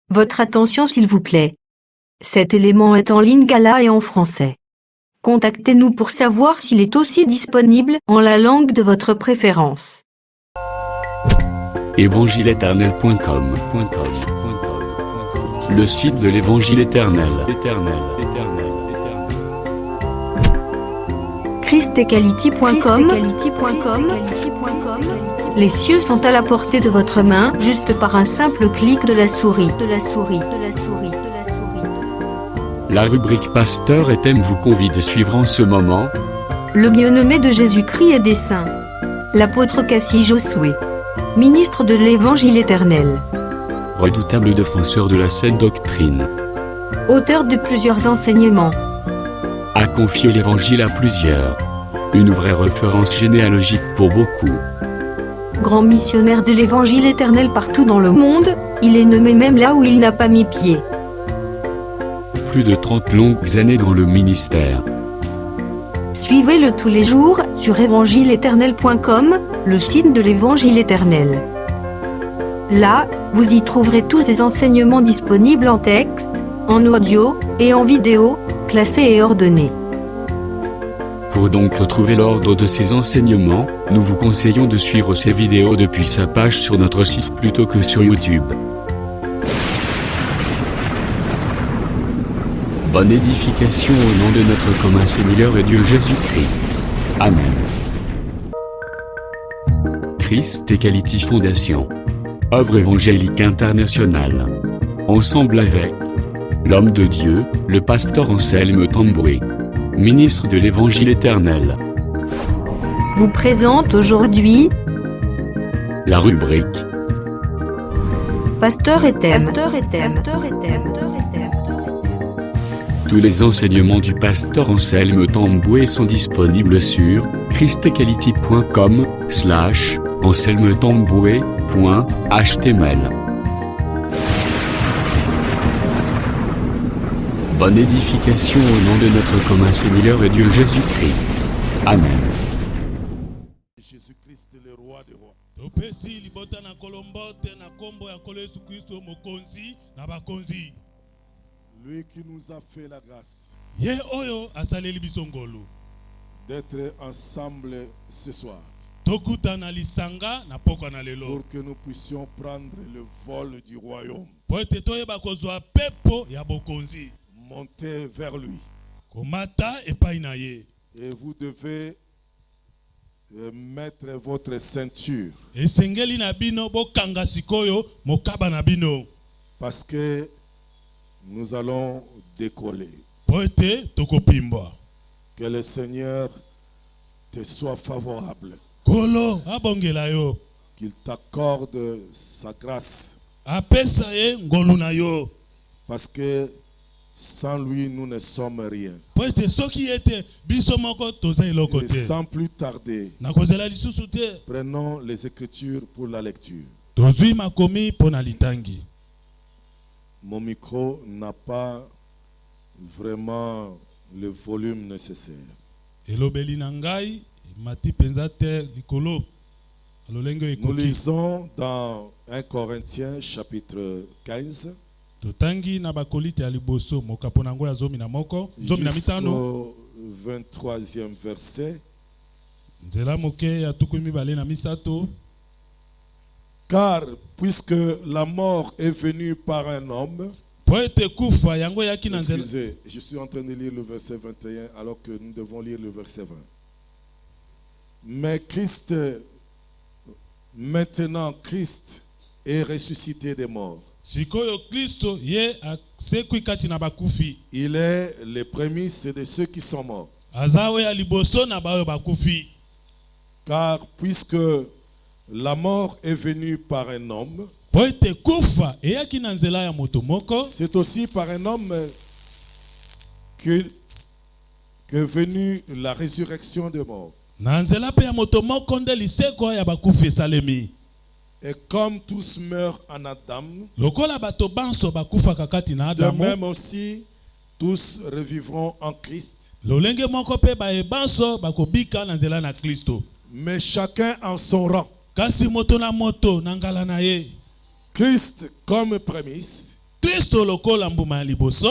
Votre attention s'il vous plaît. Cet élément est en lingala et en français. Contactez-nous pour savoir s'il est aussi disponible en la langue de votre préférence. Évangile-éternel.com. Le site de l'Évangile éternel. christequality.com. Les cieux sont à la portée de votre main, juste par un simple clic de la souris. La rubrique Pasteur et thème vous convie de suivre en ce moment Le bien-aimé de Jésus-Christ et des saints. L'apôtre Cassie Josué. Ministre de l'Évangile éternel. redoutable défenseur de la saine doctrine. Auteur de plusieurs enseignements. A confié l'Évangile à plusieurs. Une vraie référence généalogique pour beaucoup. Grand missionnaire de l'Évangile éternel partout dans le monde, il est nommé même là où il n'a pas mis pied. Plus de 30 longues années dans le ministère. Suivez-le tous les jours sur évangile-éternel.com, le site de l'Évangile éternel. Là, vous y trouverez tous ces enseignements disponibles en texte, en audio et en vidéo, classés et ordonnés. Pour donc retrouver l'ordre de ces enseignements, nous vous conseillons de suivre ces vidéos depuis sa page sur notre site plutôt que sur YouTube. Bonne édification au nom de notre commun Seigneur et Dieu Jésus-Christ. Amen. Christ Equality Fondation. Œuvre évangélique internationale. Ensemble avec l'homme de Dieu, le pasteur Anselme Tamboué, ministre de l'Évangile éternel, Vous présente aujourd'hui la rubrique Pasteur et thème. Tous les enseignements du pasteur Anselme Tamboué sont disponibles sur christequality.com/anselmetamboué.html. Bonne édification au nom de notre commun Seigneur et Dieu Jésus-Christ. Amen. Jésus-Christ le roi des rois. topesi libota na kolombote na kombo ya nkolo Yesu Kristo mokonzi na bakonzi. Lui qui nous a fait la grâce Ye oyo asaleli biso ngolu d'être ensemble ce soir tokutana lisanga na pokwa na lelo pour que nous puissions prendre le vol du royaume, po ete toyeba kozwa pepo ya bokonzi monter vers lui. komata epai na ye. Et vous devez mettre votre ceinture Esengeli na bino bokanga sikoyo mokaba na bino parce que nous allons décoller. po ete tokopimbwa. Que le Seigneur te soit favorable, Kolo abongela yo qu'il t'accorde sa grâce, apesa ye ngolu na yo parce que sans lui nous ne sommes rien. po ete soki ete biso moko toza eloko Et te. sans plus tarder, Nakozela lisusu te. prenons les Écritures pour la lecture. Tozwi makomi po na litangi. Mon micro n'a pas vraiment le volume nécessaire. Elobeli na ngai mati penza te likolo alolenge Nous ekoki. lisons dans 1 Corinthiens chapitre 15 Totangi na bakolite ya liboso mokapo nango ya zomi na moko zomi na mitano jusqu'au 23e verset. nzela moke ya tuku mibale na misato. Car puisque la mort est venue par un homme, Po ete kufa yango yaki na nzela. excusez, je suis en train de lire le verset 21 alors que nous devons lire le verset 20. Mais Christ, maintenant Christ est ressuscité des morts. Sikoyo Kristo ye asekwi kati na bakufi. Il est les prémices de ceux qui sont morts. Azawe ya liboso na bayo bakufi. Car puisque la mort est venue par un homme, Po ete kufa eyaki na nzela ya moto moko. c'est aussi par un homme que venue la résurrection des morts. Na nzela pe ya moto moko nde liseko ya bakufi esalemi. Et comme tous meurent en Adam, Lokola bato banso bakufaka kati na de Adamu. même aussi tous revivront en Christ. Lolenge moko pe baye banso bakobika na nzela na Kristo. Mais chacun en son rang. Kasi moto na moto na ngala na ye. Christ comme prémisse, Kristo lokola mbuma ya liboso.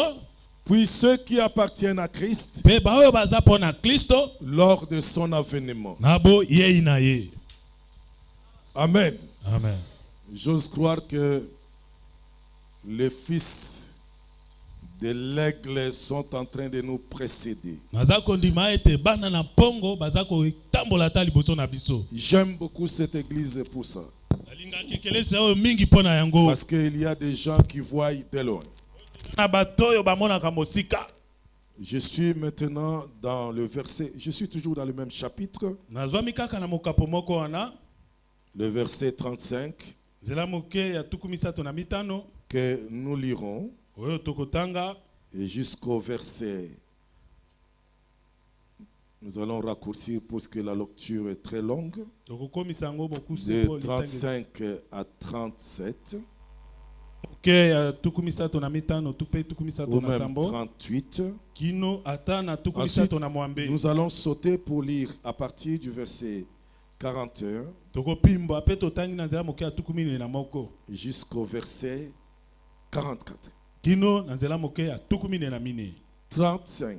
Puis ceux qui appartiennent à Christ Pe ba oyo baza pona Kristo lors de son avènement. nabo yei na ye. Amen. Amen. J'ose croire que les fils de l'aigle sont en train de nous précéder. Naza kondima ete bana na pongo baza ko tambola ta liboso na biso. J'aime beaucoup cette église pour ça. Nalinga kekelesa oyo mingi pona yango. Parce qu'il y a des gens qui voient de loin. Na batoyo bamona ka mosika. Je suis maintenant dans le verset, je suis toujours dans le même chapitre, Nazwami kaka na mokapo moko wana. le verset 35 Zela moke ya tukumisato na mitano. que nous lirons Oyo tokotanga. et jusqu'au verset. Nous allons raccourcir parce que la lecture est très longue. Tokokomisa yango bokuse De po litenge. 35 à 37 Moke ya tukumisato na mitano tupe tukumisato ou na même sambo. 38. Kino ata na Ensuite, tukumisato na mwambe. nous allons sauter pour lire à partir du verset 41 Tokopimbo ape totangi na nzela moke ya tukumine na moko. jusqu'au verset 44. Kino na nzela moke ya tukumine na mine. 35.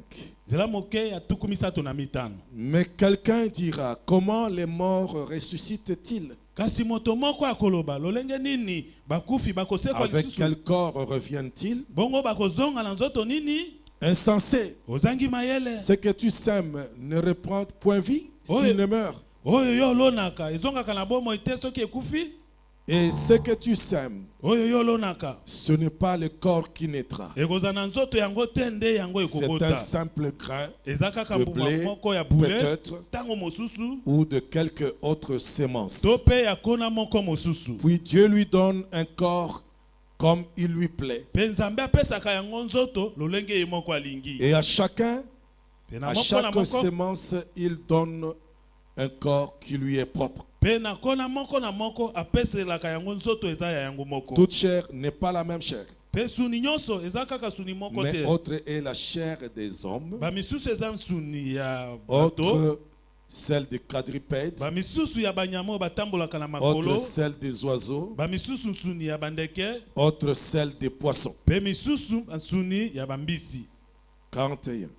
Nzela moke ya tukumisato na mitano. Mais quelqu'un dira, comment les morts ressuscitent-ils? Kasi moto moko akoloba lolenge nini bakufi bakosekwa Avec lisusu. quel corps reviennent-ils? Bongo bakozonga na nzoto nini? Insensé. Ozangi mayele. Ce que tu sèmes ne reprend point vie Oui. s'il ne meurt. Oyo yo lonaka ezongaka na bomo ite soki ekufi. Et ce que tu sèmes, Oyo yo lonaka ce n'est pas le corps qui naîtra. ekozala na nzoto yango te nde yango C'est un ekobota. simple grain Eza kaka de mbuma blé, moko ya bule peut-être, tango mosusu ou de quelque autre sémence. to pe ya kona moko mosusu. Puis Dieu lui donne un corps comme il lui plaît. Pe Nzambe apesaka yango nzoto lolenge ye moko alingi. Et à chacun, Pe na à moko na chaque moko sémence, il donne un corps qui lui est propre. pe na kona moko apeselaka yango nzoto eza ya yango moko. Toute chair n'est pas la même chair, Pe suni nyonso eza kaka suni moko mais te. autre est la chair des hommes, Ba misusu eza suni ya bato. autre celle des quadrupèdes, Ba misusu ya banyama oyo batambolaka na makolo. autre celle des oiseaux, Ba misusu suni ya bandeke. autre celle des poissons. Pe misusu suni ya bambisi. 41.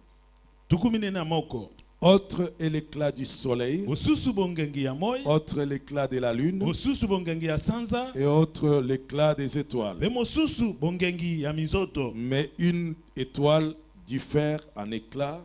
Tukumine na moko. Autre est l'éclat du soleil, Osusu bongengi ya moi. autre l'éclat de la lune, Mosusu bongengi ya sanza. et autre l'éclat des étoiles. Pe mosusu bongengi ya mizoto. Mais une étoile diffère en éclat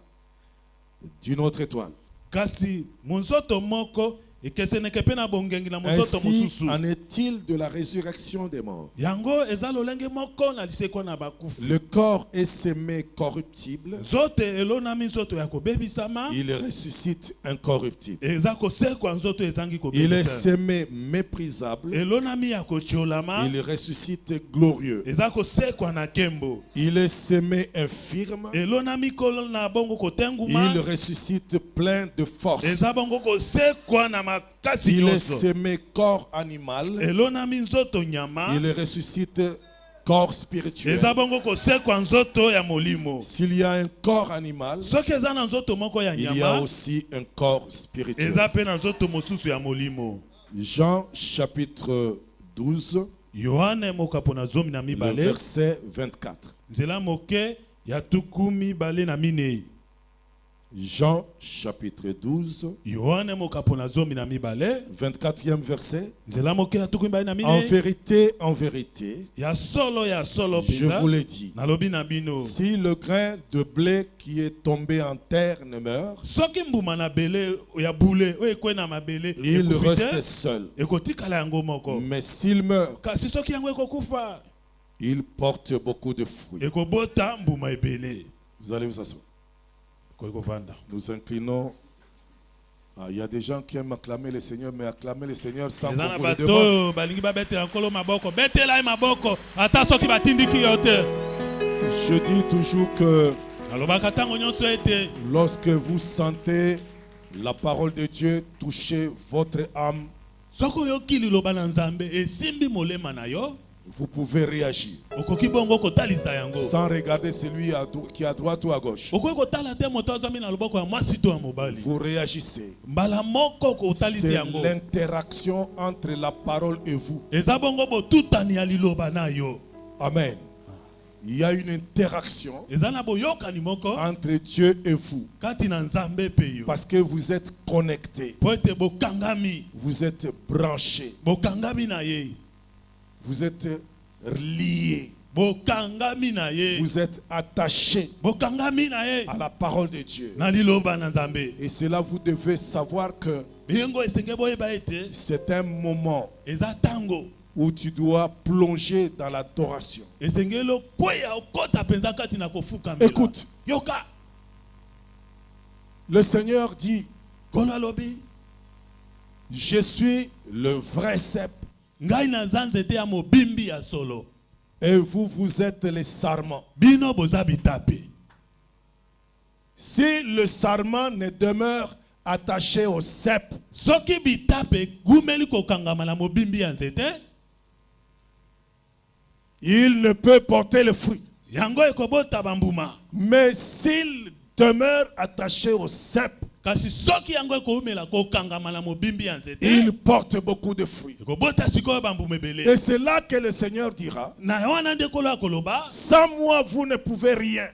d'une autre étoile. Kasi monzoto moko ekeseneke pe na bongengi na monzoto Ainsi mosusu. en est-il de la résurrection des morts. Yango eza lolenge moko na lisekwa na bakufi. Le corps est semé corruptible, Zote elonami nzoto ya kobebisama. il ressuscite incorruptible. Eza kosekwa nzoto ezangi Il est kobebisama. semé méprisable, Elonami ya kotiolama. il ressuscite glorieux. Eza kosekwa na kembo. Il est semé infirme, Elonami kolo na bongo kotenguma. il ressuscite plein de force. Eza bongo kosekwa na makasi Il est nyonso. semé corps animal, Elonami nzoto nyama. il ressuscite corps spirituel. Eza bongo kosekwa nzoto ya molimo. S'il y a un corps animal, Soki eza na nzoto moko ya il y a nyama. aussi un corps spirituel. Eza pe na nzoto mosusu ya molimo. Jean chapitre 12, Yohane mokapo na zomi na le mibale. verset 24. Nzela moke ya tukumi bale na minei. Jean chapitre 12, Yohane mokapo na zomi na mibale. 24e verset. Nzela moke ya tukumi bale na En minei. vérité, Ya solo je penza. vous l'ai dit, Nalobi na bino. si le grain de blé qui est tombé en terre ne meurt, Soki mbuma na bele ya bule oyo ekwe na mabele il ekufi reste te, seul. ekotikala yango moko. Mais s'il meurt, Kasi soki yango ekokufa il porte beaucoup de fruits. ekobota mbuma ebele. Vous allez vous asseoir. Kokovanda. Nous inclinons. Ah, il y a des gens qui aiment acclamer le Seigneur, mais acclamer le Seigneur sans qu'on Eza na vous le bato demande. oyo balingi babetela nkolo maboko betela ye maboko ata soki batindiki yo te. Je dis toujours que Alobaka ntango nyonso ete lorsque vous sentez la parole de Dieu toucher votre âme, soki oyoki liloba na Nzambe esimbi molema na yo, vous pouvez réagir okoki bongo kotalisa yango. sans regarder celui qui est à droite ou à gauche. Okoki kotala te moto azwami na loboko ya mwasi to ya mobali. Vous réagissez. Mbala moko kotalisi C'est yango. l'interaction entre la parole et vous. Eza bongo botutani ya liloba na yo. Amen. Il y a une interaction entre Dieu et vous. Parce que vous êtes connectés. Vous êtes branchés. Vous êtes liés. Vous êtes attachés à la parole de Dieu. Et cela, vous devez savoir que c'est un moment où tu dois plonger dans l'adoration. Écoute, le Seigneur dit, je suis le vrai cep. Et vous, vous êtes les sarments. Si le sarment ne demeure attaché au cep, il ne peut porter le fruit. Mais s'il demeure attaché au cep, il porte beaucoup de fruits. Et c'est là que le Seigneur dira, sans moi vous ne pouvez rien.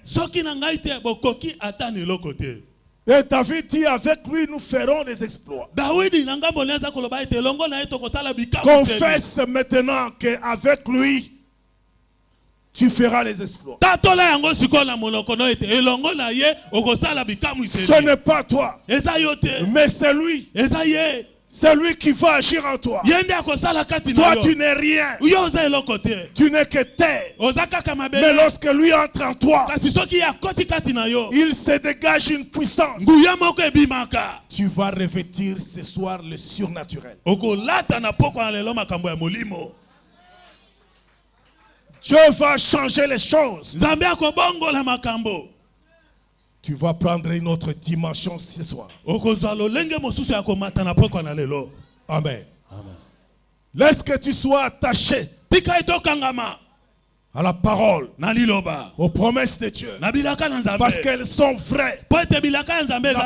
Et David dit, avec lui nous ferons des exploits. Confesse maintenant qu'avec lui tu feras les exploits. Ce n'est pas toi, mais c'est lui. C'est lui qui va agir en toi. Toi tu n'es rien. Tu n'es que terre. Mais lorsque lui entre en toi, il se dégage une puissance. Tu vas revêtir ce soir le surnaturel. Dieu va changer les choses. Tu vas prendre une autre dimension ce soir. Amen. Laisse que tu sois attaché à la parole, aux promesses de Dieu, parce qu'elles sont vraies. La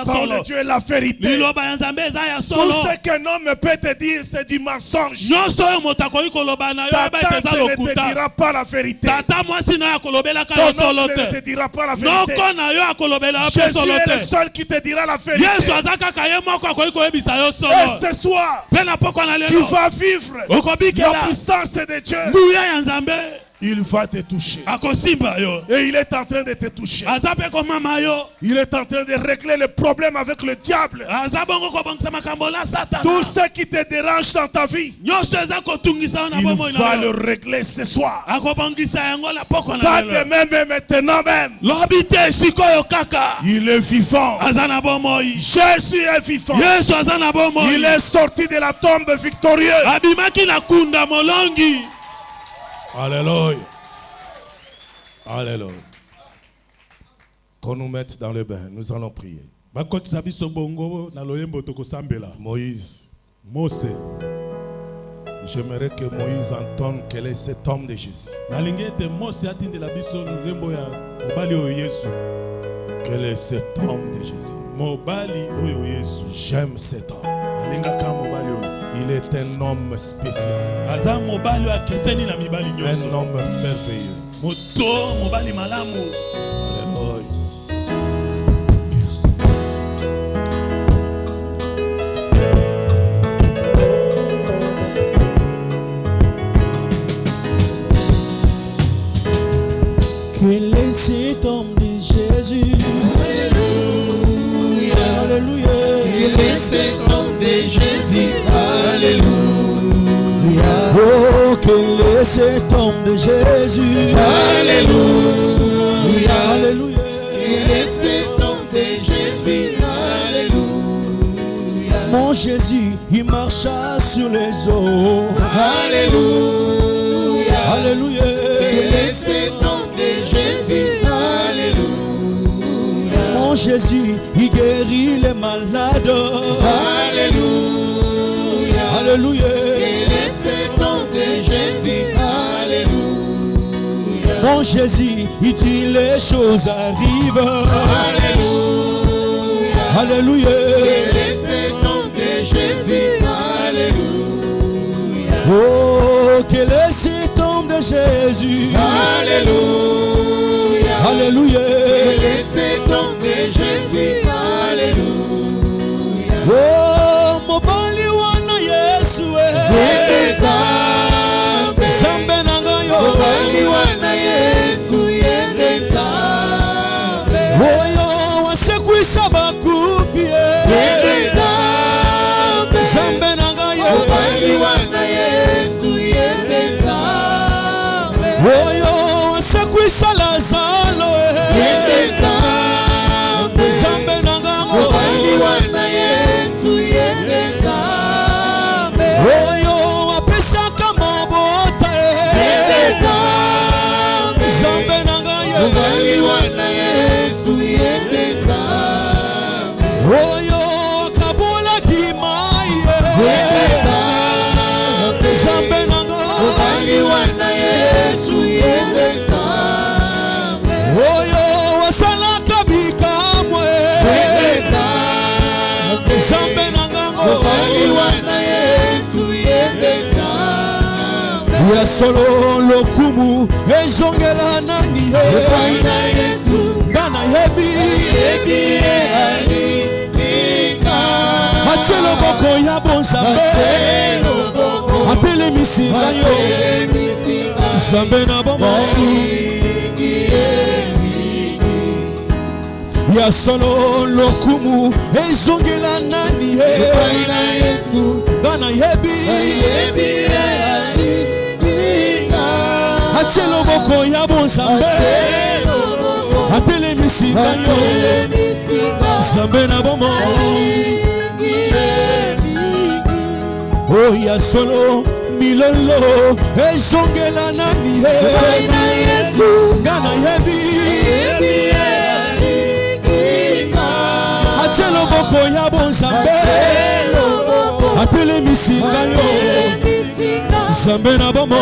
parole de Dieu est la vérité. Tout ce qu'un homme peut te dire, c'est du mensonge. Ta tante ne te dira pas la vérité. Ton oncle ne te dira pas la vérité. Jésus est le seul qui te dira la vérité. Et ce soir, tu vas vivre la puissance de Dieu. Il va te toucher. Et il est en train de te toucher. Il est en train de régler le problème avec le diable. Tout ce qui te dérange dans ta vie, il va le régler ce soir. Pas demain, mais maintenant même. Il est vivant. Jésus est vivant. Il est sorti de la tombe victorieux. Alléluia. Alléluia. Qu'on nous mette dans le bain, nous allons prier. Moïse. J'aimerais que Moïse entende quel est cet homme de Jésus. Quel est cet homme de Jésus? J'aime cet homme. Il est un homme spécial. Un homme merveilleux. Alléluia. Quel est cet homme de Jésus? Alléluia. Alléluia. Quel est cet homme de Jésus? Alléluia. Oh, quel est cet homme de Jésus? Alléluia. Alléluia. Quel est cet homme de Jésus? Alléluia. Mon Jésus, il marcha sur les eaux. Alléluia. Alléluia. Quel est cet homme de Jésus? Alléluia. Mon Jésus, il guérit les malades. Alléluia. Alléluia. Quel est cet homme de Jésus? Alléluia. Mon Jésus, il dit les choses arrivent. Alléluia. Alléluia. Quel est cet homme de Jésus? Alléluia. Oh, quel est cet homme de Jésus? Alléluia. Alléluia. Laissez tomber Jésus. Alléluia. Oh, mobali wana Yesu. Zambe nangayo. Mobali wana Yesu. Oyo wasekuisa bakufi. Zambe nangayo. Mobali wana Yesu. Oyo wasekuisa Lazaro. Zambe nangayo. Mobali wana Yesu. Oyo wapesaka mabota. Zambe nangayo. Mobali wana Yesu. Oyo kabula kimaye. Zambe nangayo. Mobali wana Yesu. Oyo wasalaka bikamwe. Zambe nangayo. Mobali wana Yesu. Ya solo lokumu ezongela nani Ngana yebi Atelo boko ya bonzambe Atele misinga yo Zambe na bomo Ya solo lokumu ezongela nani Ngana yebi Atelo boko ya bonzambe Atele misinga yo Zambe na bomo Oh ya solo milolo ezongela nani Ngana yebi Atelo boko ya bonzambe Atele misinga yo Zambe na bomo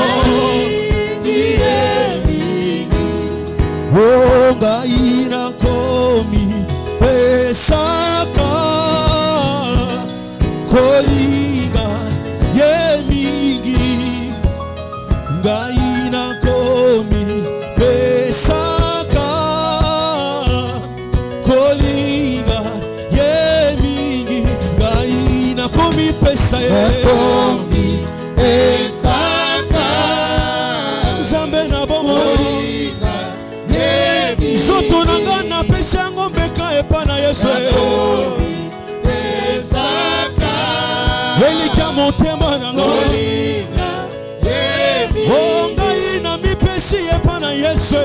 Oh ngai nakomi pesaka kolinga yemingi ngai nakomi pesaka kolinga yemingi ngai nakomi pesaka Zambe na bomo Zoto nanga na pesa ngombeka epana Yesu Elika motema nanga Oh ngai na mipesi epana Yesu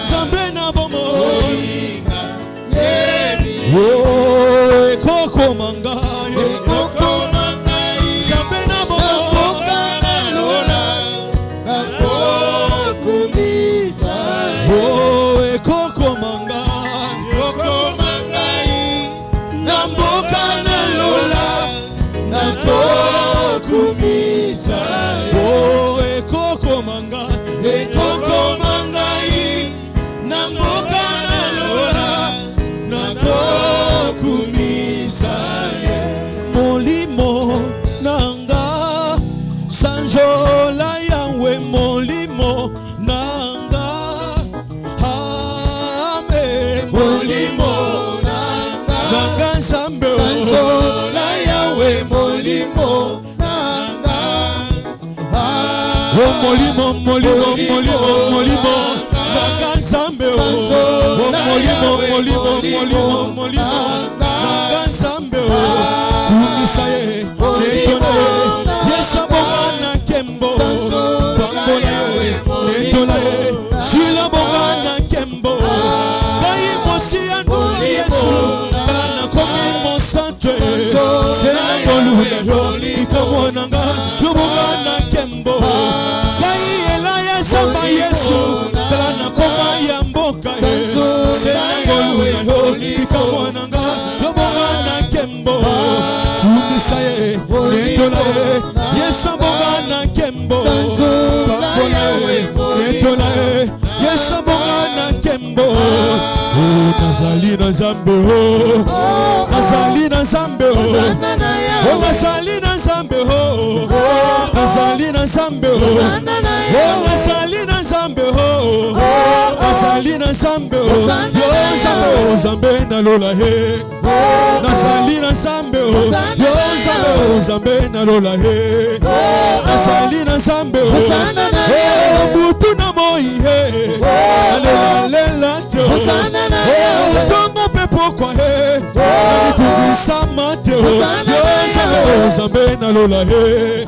Zambe na bomo Oh ekoko mangaye Zambe na bomo Oh ekoko mangaye Namboka na lola nakokumisa Oh ekoko mangaye Namboka na lola nakokumisa Molimo nanga sanjola yawe molimo nanga Molimo nanga Nzambe sanjola yawe molimo nanga Oh molimo nanga Nzambe Oh molimo nanga Nzambe Kumisa ye netona ye Yesa bonga na kembo Bambona ye netona ye Shila bonga na kembo Kai mosi ya nunga Yesu Kana komi monsante Sena ngoluna yo Ikamwananga Yobonga na kembo Kai ela ya samba Yesu Kana koma ya mboka Sena ngoluna yo Ikamwananga Yobonga na kembo Kumisa ye Netola ye Yesu bonga na kembo Bambona ye Netola ye Yesu bonga na kembo Nazali na Nzambe Nazali na Nzambe Nazali na Nzambe Nazali na Nzambe Oh nazali na Nzambe oh. Nazali na Nzambe oh. Yo Nzambe oh Nzambe na lola he. Nazali na Nzambe oh. Yo Nzambe oh Nzambe na lola he. Nazali na Nzambe oh. Oh butu na moi he. Alela lela te oh. Tongo pe pokwa he. Nani tubisa mate oh. Yo Nzambe oh Nzambe na lola he.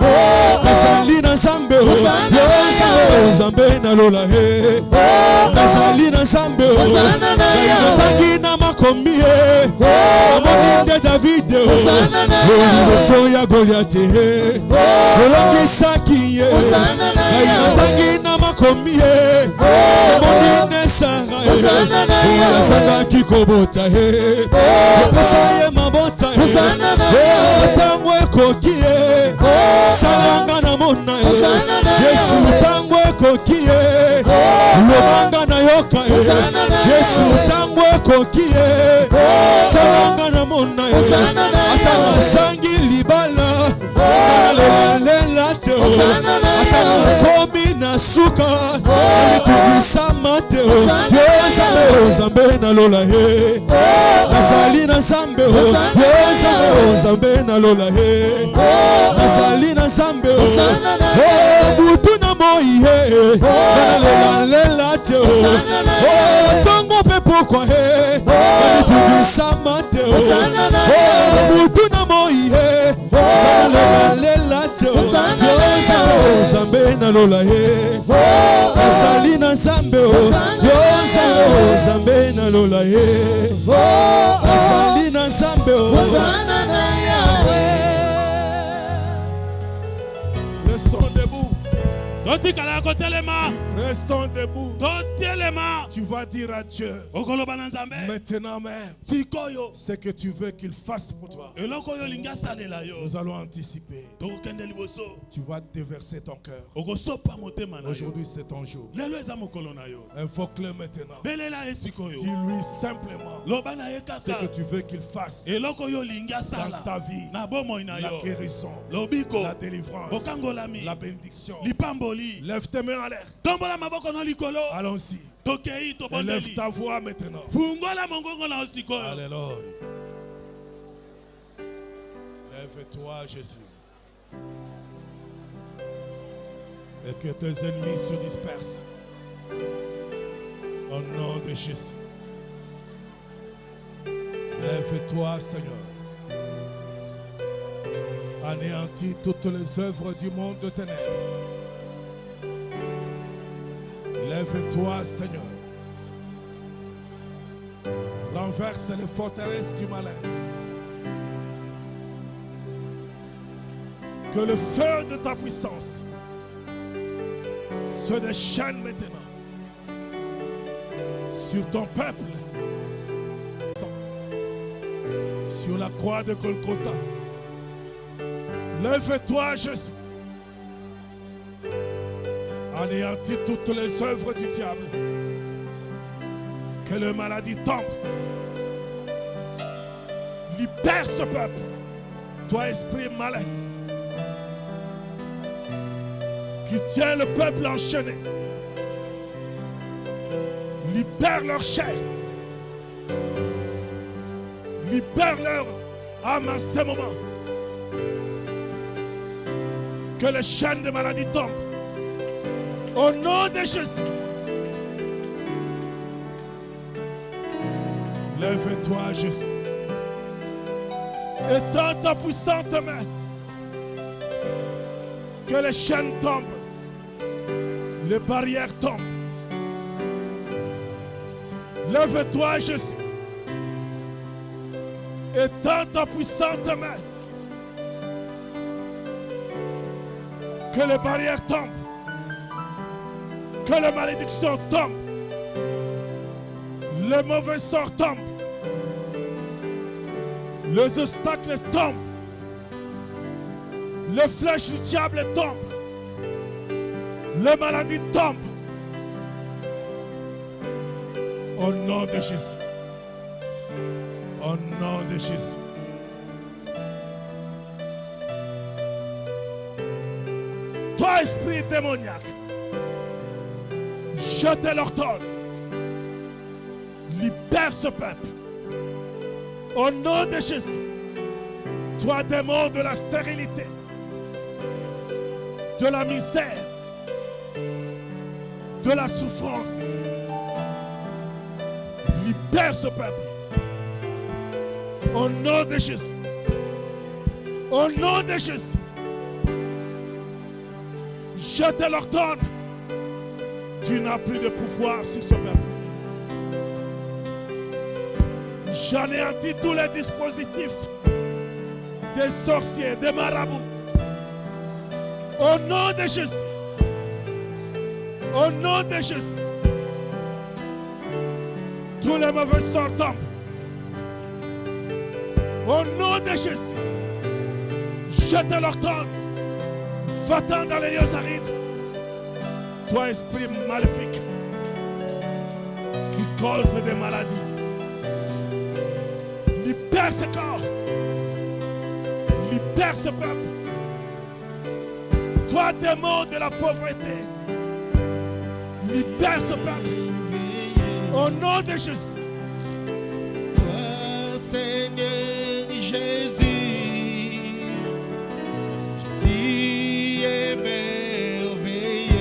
Nazali na Nzambe oh. Yo Nzambe oh Nzambe na lola he. Nazali na Nzambe oh. Tangi na makomi he. Amoni de David oh. Liboso ya Goliath he. Olongi saki ye. Tangi na makomi he. Amoni ne Sara he. Yazanga kikobota he. Epesa ye mabota he. Tango ekoki he. Salanga na mona he. Yesu tango ekoki he. Lobanga na yoka he. Yesu tango ekoki he. Salanga na mona he. Atana sangi libala. Lela te o. Atana komi na suka. Tubisa mate o. Yo Nzambe na lola he. Nazali na Nzambe o. Yo Nzambe na lola he. Nazali na Nzambe o. Oh butu na moi he. Lela te o. Oh tongo pe pokwa he. Tubisa mate o. Oh butu na moi he. Lela te o. Yo Nzambe na lola he. Nazali na Nzambe o. Yo Nzambe na lola he. Nazali na Nzambe o. Restons debout. Restons debout. Tu vas dire à Dieu maintenant même ce que tu veux qu'il fasse pour toi. Nous allons anticiper. Tu vas déverser ton cœur. Aujourd'hui c'est ton jour. Invoque-le maintenant. Dis-lui simplement ce que tu veux qu'il fasse dans ta vie. La guérison, la délivrance, la bénédiction. Lève tes mains en l'air. Allons-y. Lève ta voix maintenant. Alléluia. Lève-toi, Jésus. Et que tes ennemis se dispersent. Au nom de Jésus. Lève-toi, Seigneur. Anéantis toutes les œuvres du monde de ténèbres. Lève-toi, Seigneur. Renverse les forteresses du malin. Que le feu de ta puissance se déchaîne maintenant sur ton peuple, sur la croix de Golgotha. Lève-toi, Jésus. Anéantis toutes les œuvres du diable. Que la maladie tombe. Libère ce peuple. Toi, esprit malin, qui tient le peuple enchaîné. Libère leur chair. Libère leur âme en ce moment. Que les chaînes de maladie tombent. Au nom de Jésus. Lève-toi, Jésus. Étends ta puissante main. Que les chaînes tombent. Les barrières tombent. Lève-toi, Jésus. Étends ta puissante main. Que les barrières tombent. Que les malédictions tombent. Les mauvais sorts tombent. Les obstacles tombent. Les flèches du diable tombent. Les maladies tombent. Au nom de Jésus. Au nom de Jésus. Toi, esprit démoniaque, Je te l'ordonne. Libère ce peuple. Au nom de Jésus. Toi, démon de la stérilité, de la misère, de la souffrance. Libère ce peuple. Au nom de Jésus. Au nom de Jésus. Je te l'ordonne. Tu n'as plus de pouvoir sur ce peuple. J'anéantis tous les dispositifs des sorciers, des marabouts. Au nom de Jésus. Au nom de Jésus. Tous les mauvais sorts tombent. Au nom de Jésus. Je te l'ordonne. Va-t'en dans les lieux arides. Toi, esprit maléfique qui cause des maladies. Libère ce corps. Libère ce peuple. Toi, démon de la pauvreté, libère ce peuple. Au nom de Jésus. Toi, Seigneur Jésus, si est merveilleux.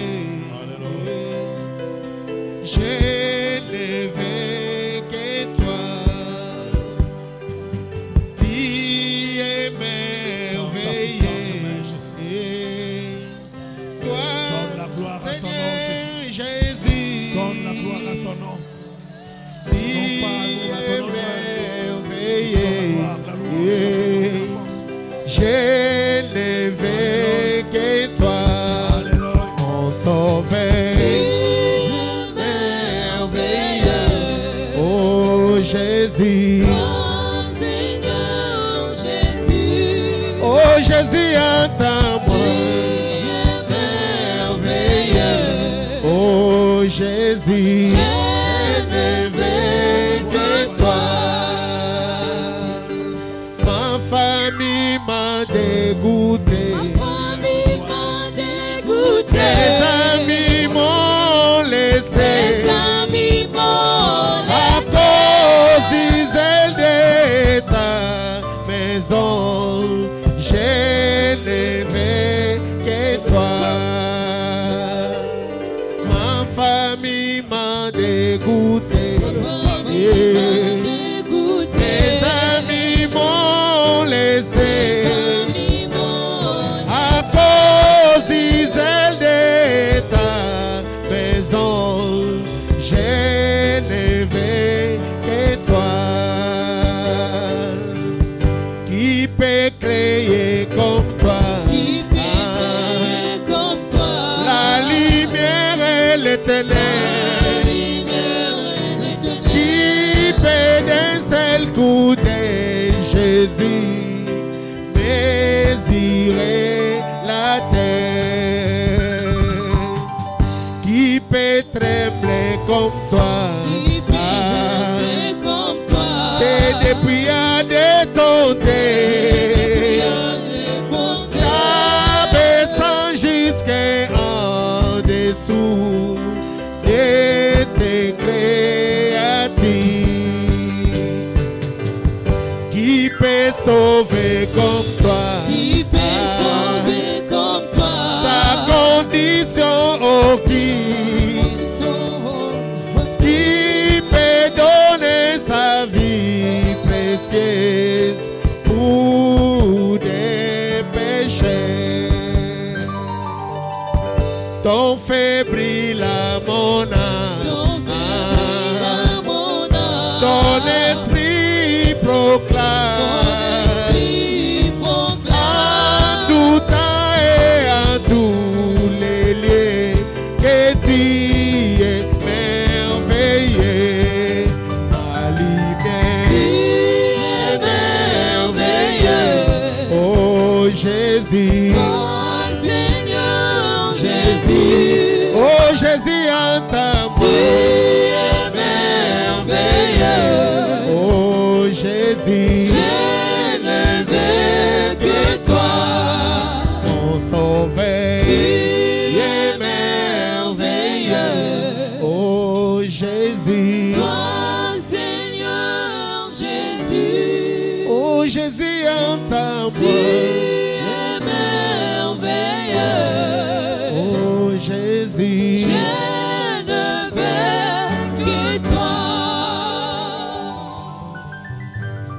Je ne veux que toi. Tu es merveilleux. Toi, Donne la gloire à ton nom, Jésus. Jésus, Donne la gloire à ton nom. tu Non pas à nous, à ton nom seul. merveilleux. La louange, la puissance et la force. Je ne veux que toi, Alléluia. mon sauveur. Merveilleux, oh Jésus. Seigneur Jésus, Oh Jésus, entends-moi. Merveilleux, oh Jésus. Je ne veux que toi. Ma famille m'a dégoûté. famille m'a dégoûté. Mes amis m'ont laissé. Mes amis m'ont À cause du zèle de ta maison, je ne veux que toi. Ma famille m'a dégoûté. dégoûté. Mes amis m'ont laissé. Amis m'ont À cause du zèle de ta maison, je ne veux que toi. Qui peut créer comme toi? qui peut créer comme toi. La lumière et l'éternel. Qui peut d'un seul coup de Jésus mesurer la terre? Qui peut trembler comme toi? Qui peut créer comme toi. Te depuis à détenter. Abaissant jusqu'en dessous de tes créatures. Qui peut sauver comme toi? Qui peut sauver comme toi. Sa condition aussi. Qui peut donner sa vie précieuse pour des péchés. Ton feu brille à mon âme. Ton esprit proclame en tout temps et en tous les lieux que tu es merveilleux. Ma lumière est merveilleux. Oh Jésus. Seigneur Jésus, Oh Jésus, entends-moi. merveilleux. Oh Jésus. Je ne veux que toi. Mon sauveur Tu es merveilleux. Jésus. Toi, Seigneur Jésus. Oh Jésus, entends-moi. Tu es merveilleux. Oh Jésus. Je ne veux que toi.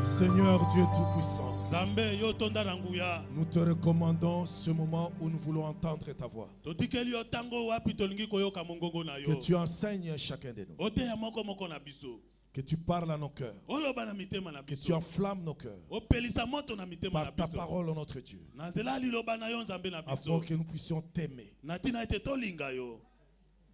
Seigneur Dieu Tout-Puissant, Nzambe yo tonda na nguya. nous te recommandons ce moment où nous voulons entendre ta voix. Totikeli yo tango wapi tolingi koyoka mongongo na yo. Que tu enseignes chacun de nous. Oteya moko moko na biso. Que tu parles à nos cœurs. Oloba na mitema na Que biso. tu enflammes nos cœurs Opelisa moto na mitema na par ta biso. parole, oh notre Dieu. Na nzela liloba na yo Nzambe na Afin biso. que nous puissions t'aimer Na tina ete tolinga yo.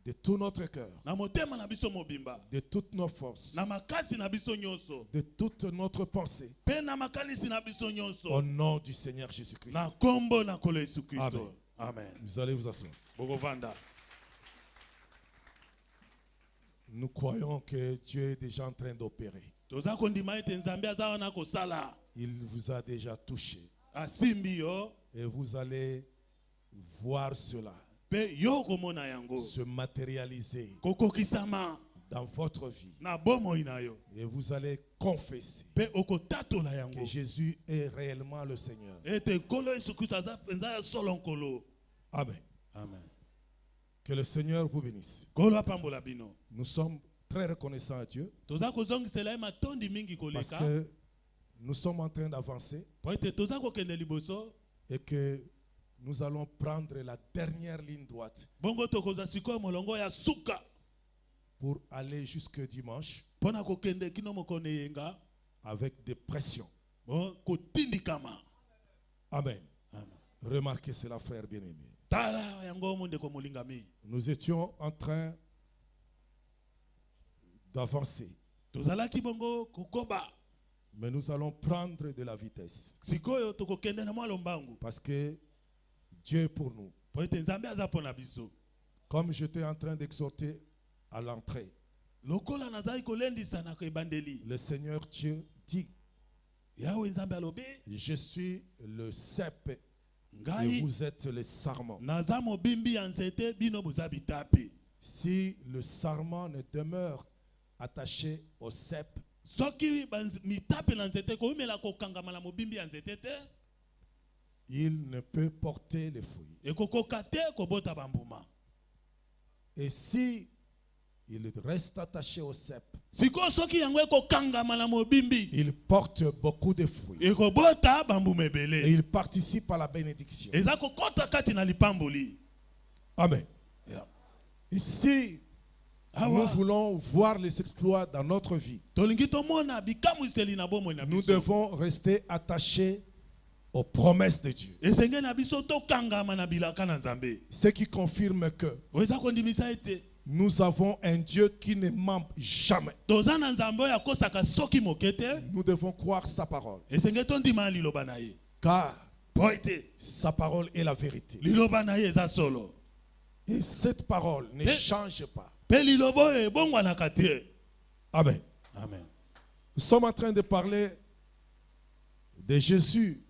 de tout notre cœur, Na motema na biso mobimba. de toutes nos forces, Na makasi na biso nyonso. de toute notre pensée. Pe na makanisi na biso nyonso. Au nom du Seigneur Jésus-Christ. Na kombo na kolo Yesu Amen. Kristo. Amen. Vous allez vous asseoir. Bogovanda. Nous croyons que Dieu est déjà en train d'opérer. Toza kondima ete Nzambe aza wana kosala. Il vous a déjà touché. Asimbi yo. Et vous allez voir cela Pe yo komona yango. se matérialiser Kokokisama. dans votre vie. Na bomoi na yo. Et vous allez confesser Pe okotatola yango. que Jésus est réellement le Seigneur. Ete kolo Yesu Kristo aza penza ya solo nkolo. Amen. Amen. Que le Seigneur vous bénisse. Kolo apambola bino. Nous sommes très reconnaissants à Dieu Toza kozongisela ye matondi mingi parce koleka. que nous sommes en train d'avancer Po ete toza kokende liboso. et que nous allons prendre la dernière ligne droite Bongo tokoza sikoyo molongo ya suka. pour aller jusque dimanche Pona kokende kino mokone yenga. avec des pressions. Bon kotindikama. Amen. Amen. Remarquez cela, frère bien-aimé. Tala yango monde ko molingami. Nous étions en train d'avancer, Tozalaki bongo kokoba. mais nous allons prendre de la vitesse Sikoyo tokokende na mwalo mbangu. parce que Dieu est pour nous. Po ete Nzambe aza pona biso. Comme j'étais en train d'exhorter à l'entrée, Lokola nazali kolendisa na ebandeli. le Seigneur Dieu dit, Yawe Nzambe alobi. je suis le cep et Ngai vous êtes les sarments. naza mobimbi ya nzete bino boza bitape. Si le sarment ne demeure attaché au cep, Soki mitape na nzete ko umela kokangama na mobimbi ya nzete te. il ne peut porter les fruits. Ekokoka te kobota bambuma. Et si il reste attaché au cep, Siko soki yango ekokangama na mobimbi. il porte beaucoup de fruits. Ekobota bambuma Et ebele. il participe à la bénédiction. Eza kokota kati na lipamboli. Amen. Yeah. Ici, nous voulons voir les exploits dans notre vie. Tolingi tomona bikamwiseli na bomoi na Nous biso. devons rester attachés aux promesses de Dieu. Esenge na biso tokangama na bilaka na Nzambe. Ce qui confirme que Oza kondimisa ete nous avons un Dieu qui ne ment jamais. toza na Nzambe oyo akosaka soki moke te. Nous devons croire sa parole. Esenge tondima liloba na ye. Car Po ete sa parole est la vérité. liloba na ye eza solo. Et cette parole ne change pas. Pe liloba oyo ebongwanaka te. Amen. Amen. Nous sommes en train de parler de Jésus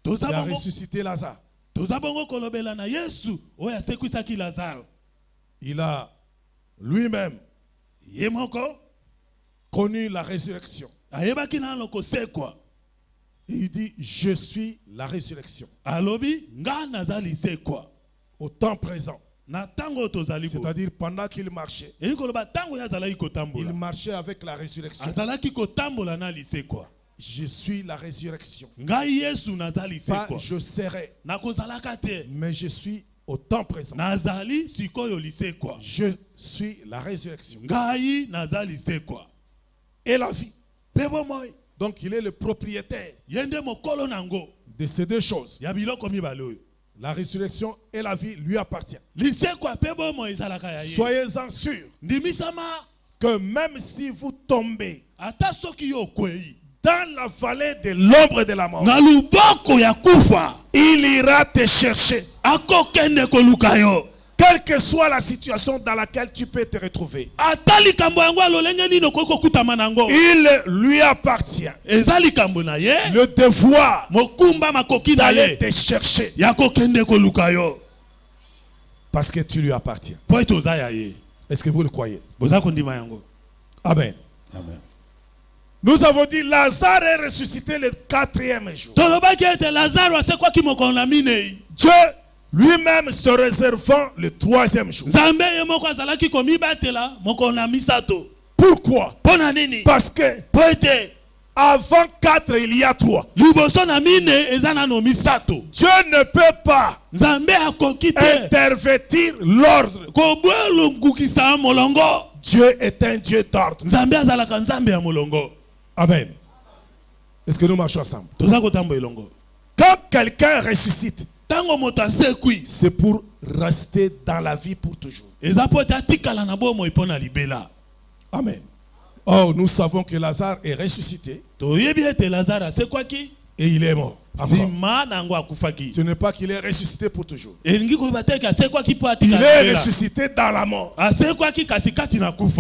qui a ressuscité Lazare. Toza bongo kolobela na Yesu oyo asekwisaki Lazaro. Il a lui-même Ye moko connu la résurrection. ayebaki nano kosekwa. Il dit, je suis la résurrection. Alobi nga nazali sekwa. Au temps présent. Na tango tozali bo. C'est-à-dire pendant qu'il marchait. Eki koloba tango ya azalaki Il kotambola. marchait avec la résurrection. Azalaki kotambola na lisekwa. Je suis la résurrection. Ngai Yesu nazali Pas sekwa. je serai, Nakozalaka te. mais je suis au temps présent. Nazali sikoyo lisekwa. Je suis la résurrection. Ngai nazali sekwa. Et la vie. Pe bomoi. Donc il est le propriétaire Yende mokolo nango. de ces deux choses. Ya biloko mibale oyo. La résurrection et la vie lui appartiennent. Lisekwa pe bomoi ezalaka ya ye. Soyez-en sûrs Ndimisama que même si vous tombez ata soki yo kwei. dans la vallée de l'ombre de la mort, Na luboko ya kufa. il ira te chercher. Akokende koluka yo. Quelle que soit la situation dans laquelle tu peux te retrouver, Ata likambo yango alolenge nino koki kokutama nango. il lui appartient Eza likambo na ye. le devoir Mokumba makoki na d'aller ye. te chercher Ya kokende koluka yo. parce que tu lui appartiens. Po ete oza ya ye. Est-ce que vous le croyez? Amen. Amen. Nous avons dit Lazare est ressuscité le 4e jour. Dieu lui-même se réservant le 3e jour. Pourquoi? Parce que avant 4, il y a 3. Dieu ne peut pas intervertir l'ordre. Dieu est un Dieu d'ordre. Amen. Est-ce que nous marchons ensemble? Quand quelqu'un ressuscite, c'est pour rester dans la vie pour toujours. Amen. Oh, nous savons que Lazare est ressuscité et il est mort. Ce n'est pas qu'il est ressuscité pour toujours. Il est ressuscité dans la mort.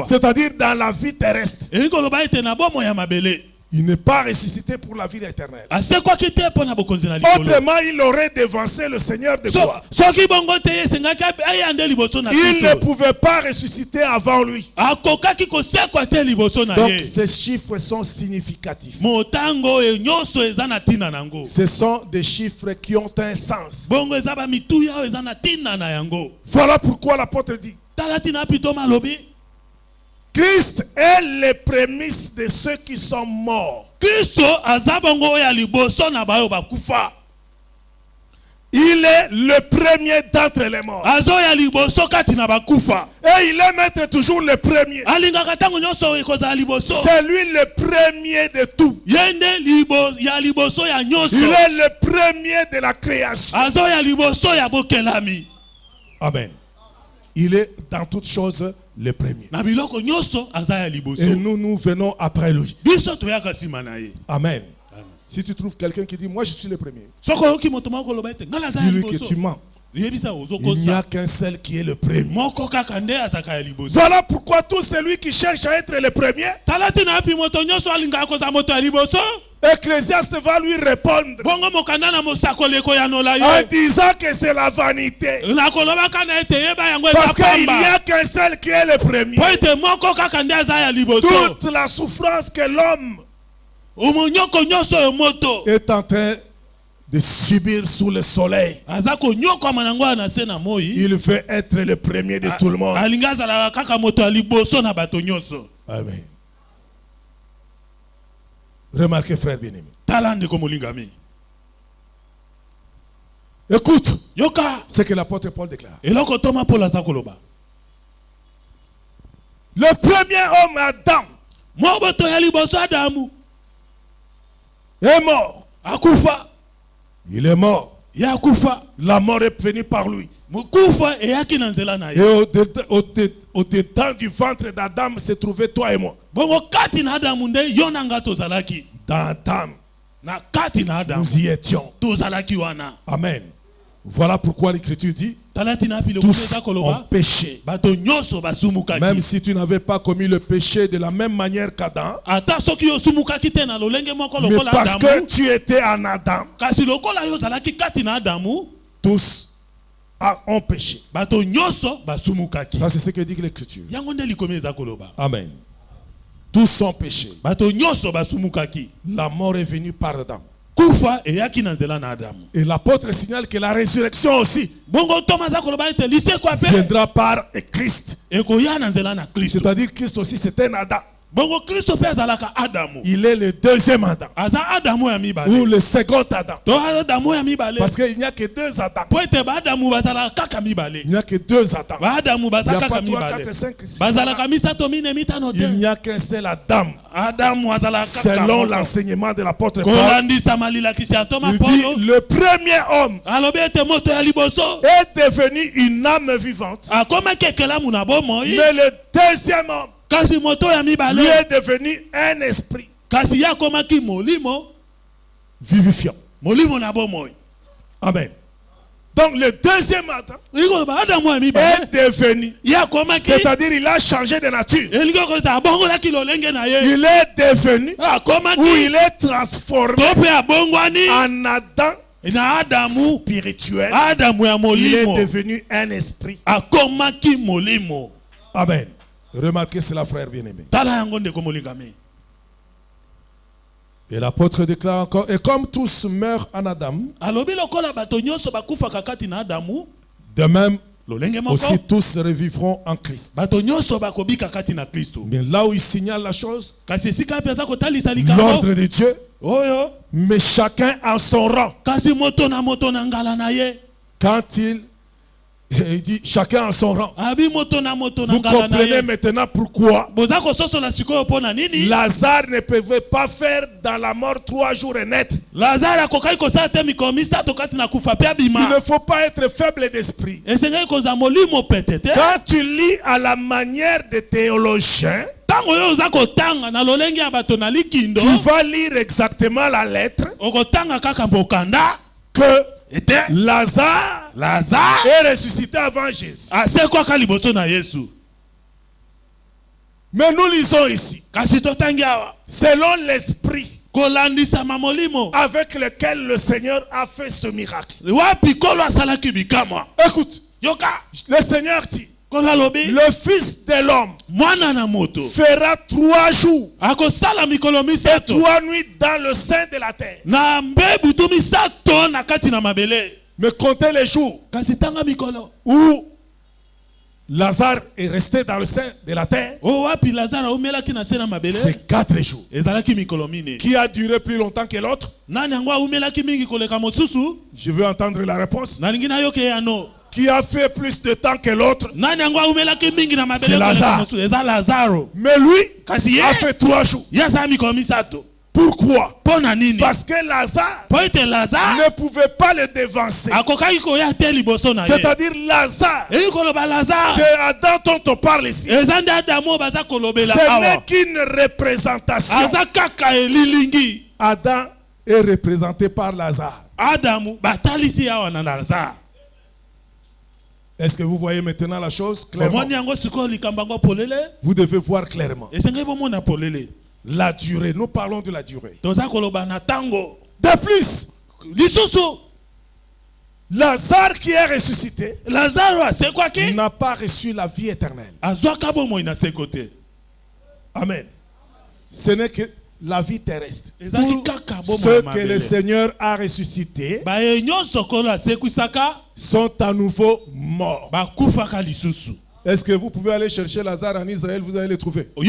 C'est-à-dire dans la vie terrestre. Il n'est pas ressuscité pour la vie éternelle. Autrement, il aurait devancé le Seigneur de gloire. Il ne pouvait pas ressusciter avant lui. Donc, ces chiffres sont significatifs. Ce sont des chiffres qui ont un sens. Voilà pourquoi l'apôtre dit Christ est les prémices de ceux qui sont morts. Il est le premier d'entre les morts. Et il est maître toujours le premier. C'est lui le premier de tout. Il est le premier de la création. Amen. Il est dans toutes choses le premier. Et nous venons après lui. Amen. Si tu trouves quelqu'un qui dit moi je suis le premier, dis-lui que tu mens. Il n'y a qu'un seul qui est le premier. Voilà pourquoi tout celui qui cherche à être le premier, Ecclésiaste va lui répondre en disant que c'est la vanité. Parce qu'il n'y a qu'un seul qui est le premier. Toute la souffrance que l'homme est en train de subir sous le soleil, il veut être le premier de tout le monde. Amen. Remarquez, frère bien-aimé. Écoute ce que l'apôtre Paul déclare. Le premier homme, Adam, est mort. Il est mort. La mort est venue par lui. Et au-dedans du ventre d'Adam se trouvaient toi et moi. Dans Adam, nous y étions. Amen. Voilà pourquoi l'Écriture dit tous ont péché. Même si tu n'avais pas commis le péché de la même manière qu'Adam, mais parce que tu étais en Adam, tous ont péché. Ça, c'est ce que dit l'Écriture. Amen. Tous ont péché. La mort est venue par Adam. Et l'apôtre signale que la résurrection aussi viendra par Christ. C'est-à-dire Christ aussi c'est un Adam. Il est le deuxième Adam ou le second Adam, parce qu'il n'y a que deux Adam. Il n'y a que deux Adam. Il n'y a pas 3, 4, 5, 6. Il n'y a qu'un seul Adam. Selon l'enseignement de l'apôtre Paul, il dit le premier homme est devenu une âme vivante, mais le deuxième homme lui est devenu un esprit vivifiant. Amen. Donc le deuxième Adam est devenu, c'est-à-dire il a changé de nature. Il est devenu, ou il est transformé en Adam spirituel. Il est devenu un esprit. Amen. Remarquez cela, frère bien-aimé. Et l'apôtre déclare encore, et comme tous meurent en Adam, de même, aussi tous revivront en Christ. Mais là où il signale la chose, l'ordre de Dieu, mais chacun en son rang. Quand il dit chacun en son rang. Vous comprenez maintenant pourquoi Lazare ne pouvait pas faire dans la mort 3 jours et net. Il ne faut pas être faible d'esprit. Quand tu lis à la manière des théologiens, tu vas lire exactement la lettre que Lazare est ressuscité avant Jésus. Mais nous lisons ici, selon l'esprit avec lequel le Seigneur a fait ce miracle. Écoute, le Seigneur dit, le Fils de l'homme fera 3 jours et 3 nuits dans le sein de la terre. Mais comptez les jours où Lazare est resté dans le sein de la terre. C'est 4 jours. Qui a duré plus longtemps que l'autre? Je veux entendre la réponse. Qui a fait plus de temps que l'autre? C'est Lazare. Mais lui a fait 3 jours. Pourquoi? Parce que Lazare ne pouvait pas le devancer. C'est-à-dire Lazare, c'est Adam dont on parle ici. Ce n'est qu'une représentation. Adam est représenté par Lazare. Est-ce que vous voyez maintenant la chose clairement? Vous devez voir clairement. La durée, nous parlons de la durée. De plus, Lazare qui est ressuscité n'a pas reçu la vie éternelle. Amen. Ce n'est que la vie terrestre. Tous ceux que le Seigneur a ressuscités sont à nouveau morts. Est-ce que vous pouvez aller chercher Lazare en Israël, vous allez le trouver? Vous ne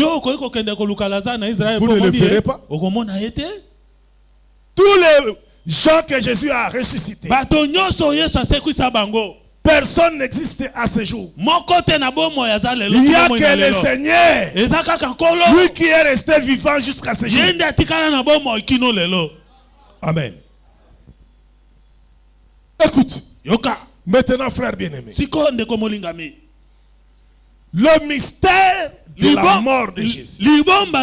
le verrez pas. Tous les gens que Jésus a ressuscités, personne n'existe à ce jour. Il n'y a que le Seigneur, lui qui est resté vivant jusqu'à ce jour. Amen. Écoute, maintenant frère bien-aimé, le mystère de la mort de Jésus, lui-même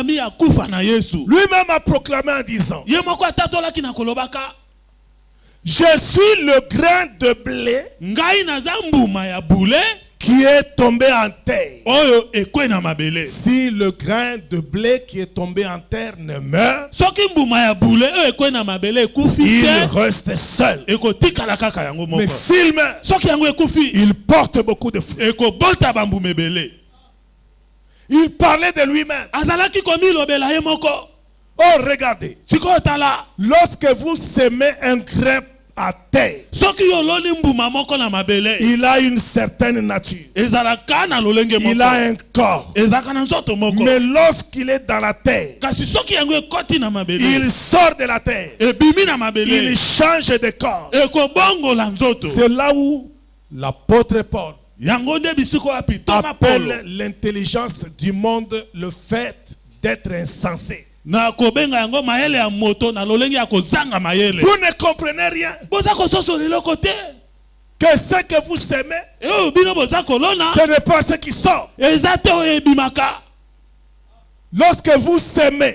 a proclamé en disant, je suis le grain de blé qui est tombé en terre. Si le grain de blé qui est tombé en terre ne meurt, il reste seul. Mais s'il meurt, il porte beaucoup de fruits. Il parlait de lui-même. Oh, regardez. Lorsque vous semez un grain à terre, il a une certaine nature. Il a un corps. Mais lorsqu'il est dans la terre, il sort de la terre. Il change de corps. C'est là où l'apôtre Paul appelle l'intelligence du monde le fait d'être insensé. Vous ne comprenez rien. Que ce que vous semez, ce n'est pas ce qui sort. Lorsque vous semez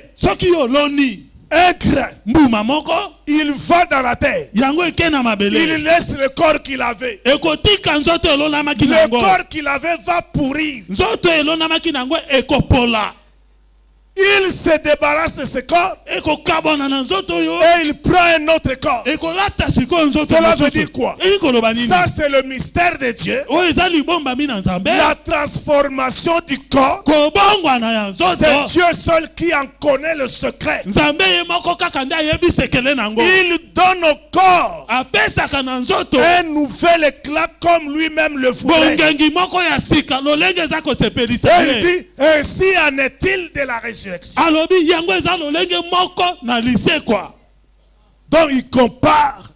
un grain, il va dans la terre. Il laisse le corps qu'il avait. Le corps qu'il avait va pourrir. il se débarrasse de ce corps et il prend un autre corps. Cela veut dire quoi? Ça, c'est le mystère de Dieu. La transformation du corps, c'est Dieu seul qui en connaît le secret. Il donne au corps un nouvel éclat comme lui-même le voulait. Et il dit, ainsi en est-il de la résurrection. Donc il compare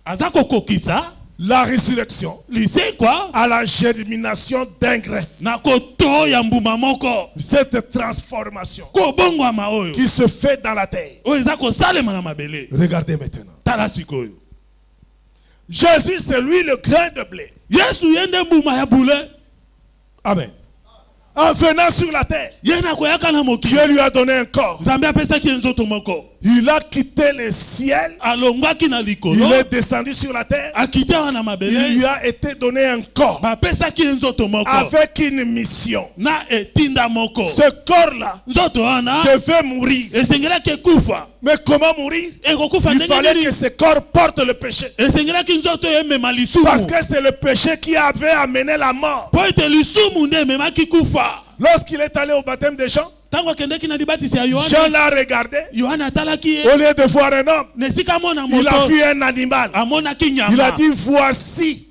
la résurrection à la germination d'un grain. Cette transformation qui se fait dans la terre. Regardez maintenant. Jésus, c'est lui le grain de blé. Amen. En venant sur la terre, Dieu lui a donné un corps. Il a quitté le ciel. Il est descendu sur la terre. Il lui a été donné un corps avec une mission. Ce corps-là devait mourir. Mais comment mourir? Il fallait que ce corps porte le péché. Parce que c'est le péché qui avait amené la mort. Lorsqu'il est allé au baptême de Jean, Jean l'a regardé. Au lieu de voir un homme, il a vu un animal. Il a dit, voici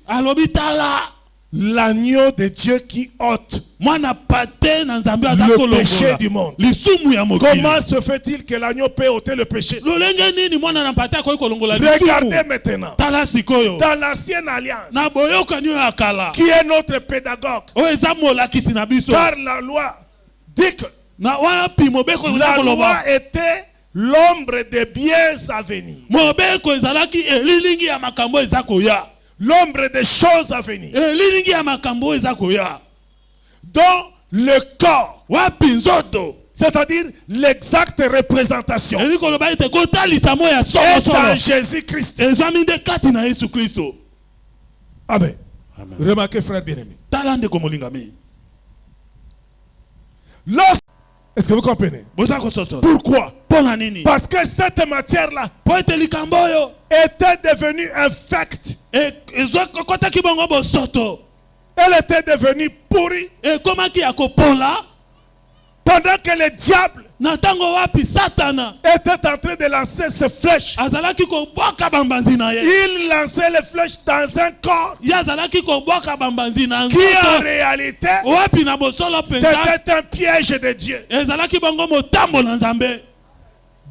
l'agneau de Dieu qui ôte le péché du monde. Comment se fait-il que l'agneau peut ôter le péché? Regardez maintenant. Dans l'ancienne alliance, qui est notre pédagogue, car la loi dit que la loi était l'ombre des biens à venir. L'ombre des choses à venir. Dans le corps, c'est-à-dire l'exacte représentation, est en Jésus-Christ. Amen. Remarquez, frère bien-aimé. Est-ce que vous comprenez? Pourquoi? Parce que cette matière-là était devenue infecte. Elle était devenue pourrie. Pendant que le diable était en train de lancer ses flèches, il lançait les flèches dans un corps qui en réalité c'était un piège de Dieu.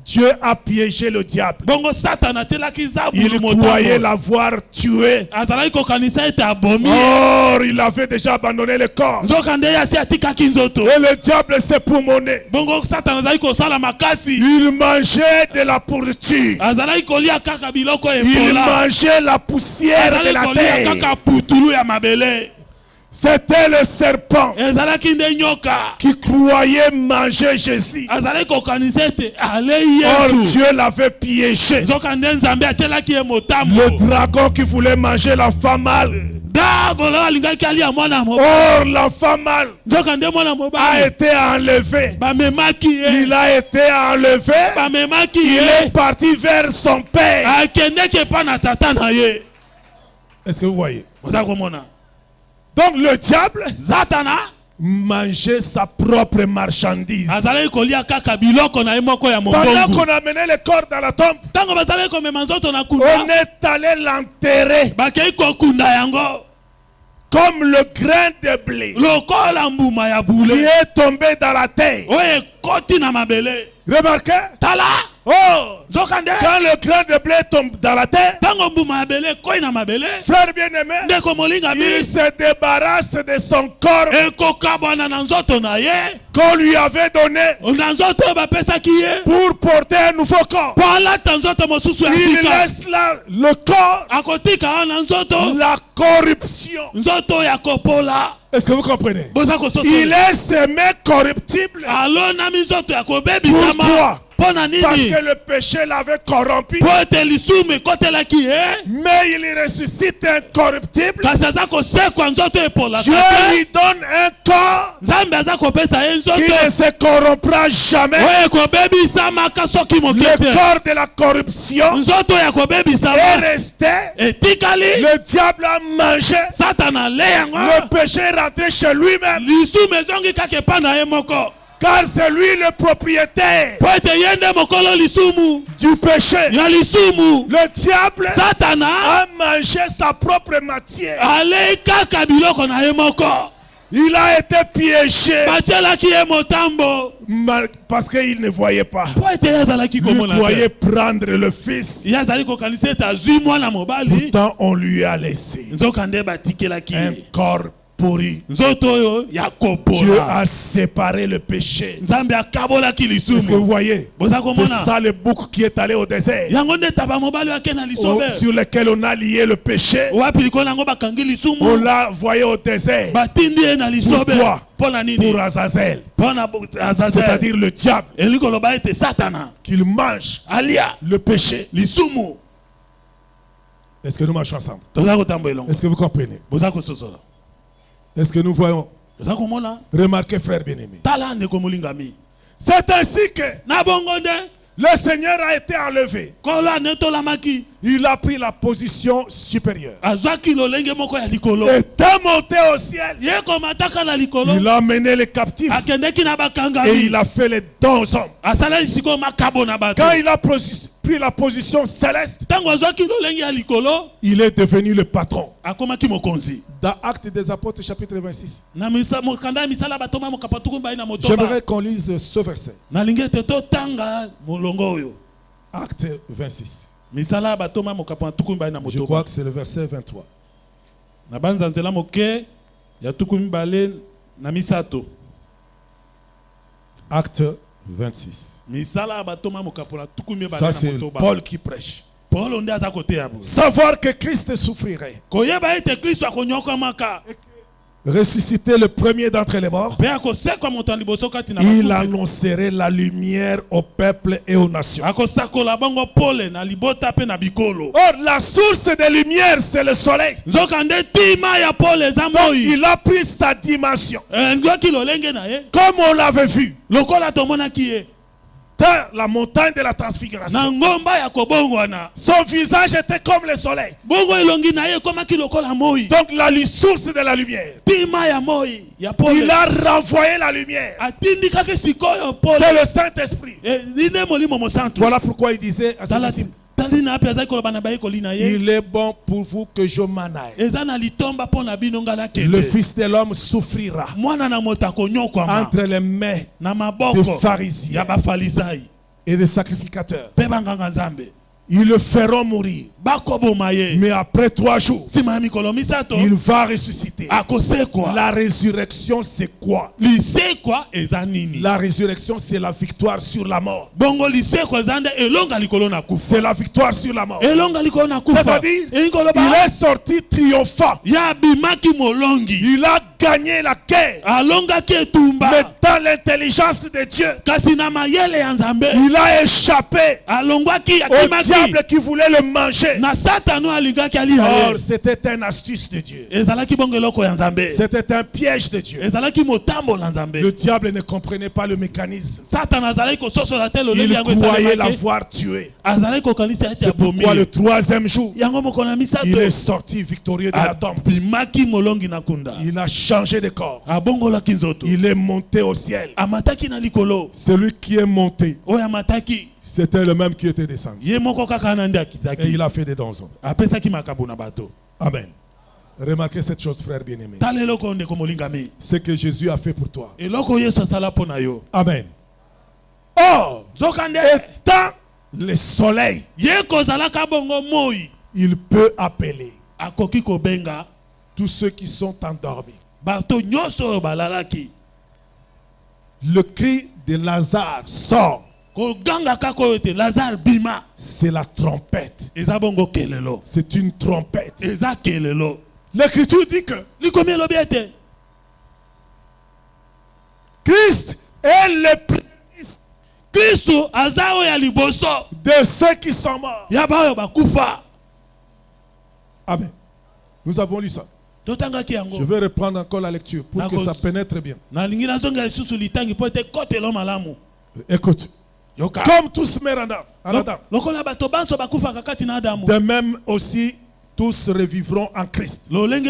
Dieu a piégé le diable. Il croyait l'avoir tué. Or, il avait déjà abandonné le corps. Et le diable s'est poumonné. Il mangeait de la pourriture. Il mangeait la poussière de la terre. C'était le serpent qui croyait manger Jésus. Or Dieu l'avait piégé. Le dragon qui voulait manger la femme mâle. Or l'enfant mâle a été enlevé. Il a été enlevé. Il est parti vers son père. Est-ce que vous voyez? Donc le diable mangeait sa propre marchandise. Pendant qu'on amenait le corps dans la tombe, on est allé l'enterrer comme le grain de blé qui est tombé dans la terre. Remarquez? Oh, quand le grain de blé tombe dans la terre, frère bien-aimé, il se débarrasse de son corps qu'on lui avait donné pour porter un nouveau corps. Il laisse là le corps, la corruption. Est-ce que vous comprenez? Il est semé corruptible. Pourquoi? Parce que le péché l'avait corrompu. Mais il ressuscite incorruptible. Dieu lui donne un corps qui ne se corrompra jamais. Le corps de la corruption est resté. Le diable a mangé. Le péché est rentré chez lui-même. Car c'est lui le propriétaire du péché. Le diable a mangé sa propre matière. Il a été piégé parce qu'il ne voyait pas. Il croyait prendre le fils. Pourtant on lui a laissé un corps pourri. Dieu a séparé le péché. Est-ce que vous voyez? C'est ça le bouc qui est allé au désert, sur lequel on a lié le péché. On l'a envoyé au désert. Pourquoi? Pour Azazel, c'est-à-dire le diable, qu'il mange le péché. Est-ce que nous marchons ensemble? Est-ce que vous comprenez? Est-ce que nous voyons? Remarquez, frère bien-aimé. C'est ainsi que le Seigneur a été enlevé. Il a pris la position supérieure. Étant monté au ciel, il a mené les captifs et il a fait les dons aux hommes. Quand il a pris la position céleste, il est devenu le patron. Dans Actes des Apôtres chapitre 26, j'aimerais qu'on lise ce verset. Acte 26. Je crois que c'est le verset 23. Acte 26. Ça c'est Paul qui prêche. Savoir que Christ souffrirait, ressuscité le premier d'entre les morts, il annoncerait la lumière au peuple et aux nations. Or, la source de lumière, c'est le soleil. Donc, il a pris sa dimension. Comme on l'avait vu dans la montagne de la transfiguration. Son visage était comme le soleil. Donc la source de la lumière, il a renvoyé la lumière. C'est le Saint-Esprit. Voilà pourquoi il disait à ses disciples, il est bon pour vous que je m'en aille. Le Fils de l'homme souffrira entre les mains des pharisiens et des sacrificateurs. Ils le feront mourir. Mais après 3 jours, il va ressusciter. La résurrection, c'est quoi? La résurrection, c'est la victoire sur la mort. C'est la victoire sur la mort. C'est-à-dire, il est sorti triomphant. Il a gagné la guerre. Mais dans l'intelligence de Dieu, il a échappé au diable qui voulait le manger. Or, c'était une astuce de Dieu. C'était un piège de Dieu. Le diable ne comprenait pas le mécanisme. Il croyait l'avoir tué. C'est pourquoi le 3e jour, il est sorti victorieux de la tombe. Il a changé de corps. Il est monté au ciel. Celui qui est monté, c'était le même qui était descendu. Et il a fait des dons. Amen. Remarquez cette chose, frère bien-aimé. Ce que Jésus a fait pour toi. Amen. Or, étant le soleil, il peut appeler tous ceux qui sont endormis. Le cri de Lazare sort. C'est la trompette. C'est une trompette. L'Écriture dit que Christ est le prémisse Kristo azao ya liboso de ceux qui sont morts. ya bayo bakufa. Amen. Nous avons lu ça. Totangaki yango. Je vais reprendre encore la lecture pour que ça pénètre bien. Na lingi nazonga lisusu litangi po te kote lo malamu. Écoute. Yoka. Comme tous meurent en Adam. Lokola bato banso bakufa kakati na Adamu. De même aussi tous revivront en Christ. Mais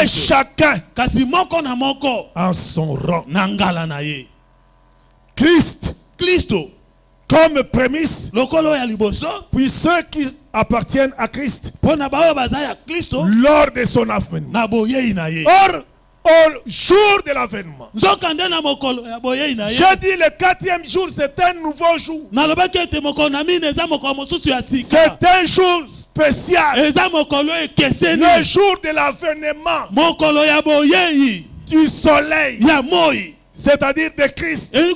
chacun en son rang. Christ comme prémisse, puis ceux qui appartiennent à Christ lors de son avènement. Or, au jour de l'avènement, j'ai dit le 4e jour, c'est un nouveau jour. C'est un jour spécial. Le jour de l'avènement du soleil, c'est-à-dire de Christ, de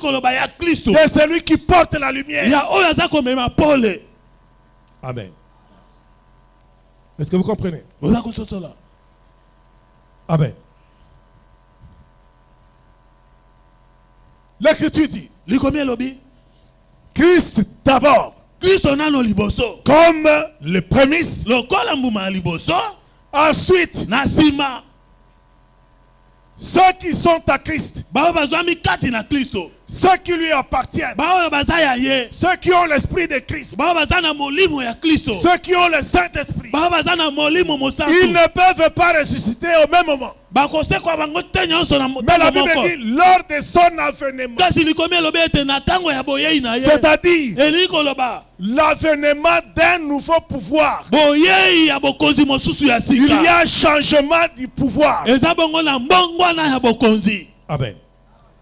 celui qui porte la lumière. Amen. Est-ce que vous comprenez? Amen. L'Écriture dit Christ d'abord comme le prémisse, ensuite ceux qui sont à Christ, ceux qui lui appartiennent, ceux qui ont l'esprit de Christ, ceux qui ont le Saint-Esprit, ils ne peuvent pas ressusciter au même moment. Mais la Bible dit lors de son avènement, c'est-à-dire l'avènement d'un nouveau pouvoir. Il y a changement du pouvoir. Amen.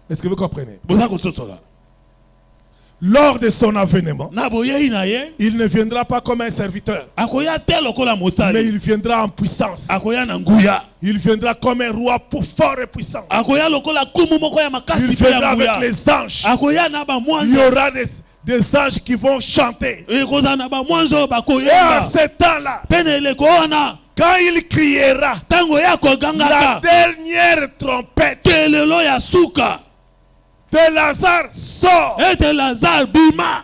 Est-ce que vous comprenez? Lors de son avènement, il ne viendra pas comme un serviteur, mais il viendra en puissance. Il viendra comme un roi pour fort et puissant. Il viendra avec les anges. Il y aura des anges qui vont chanter. Et à ce temps-là, quand il criera la dernière trompette, de Lazare sort.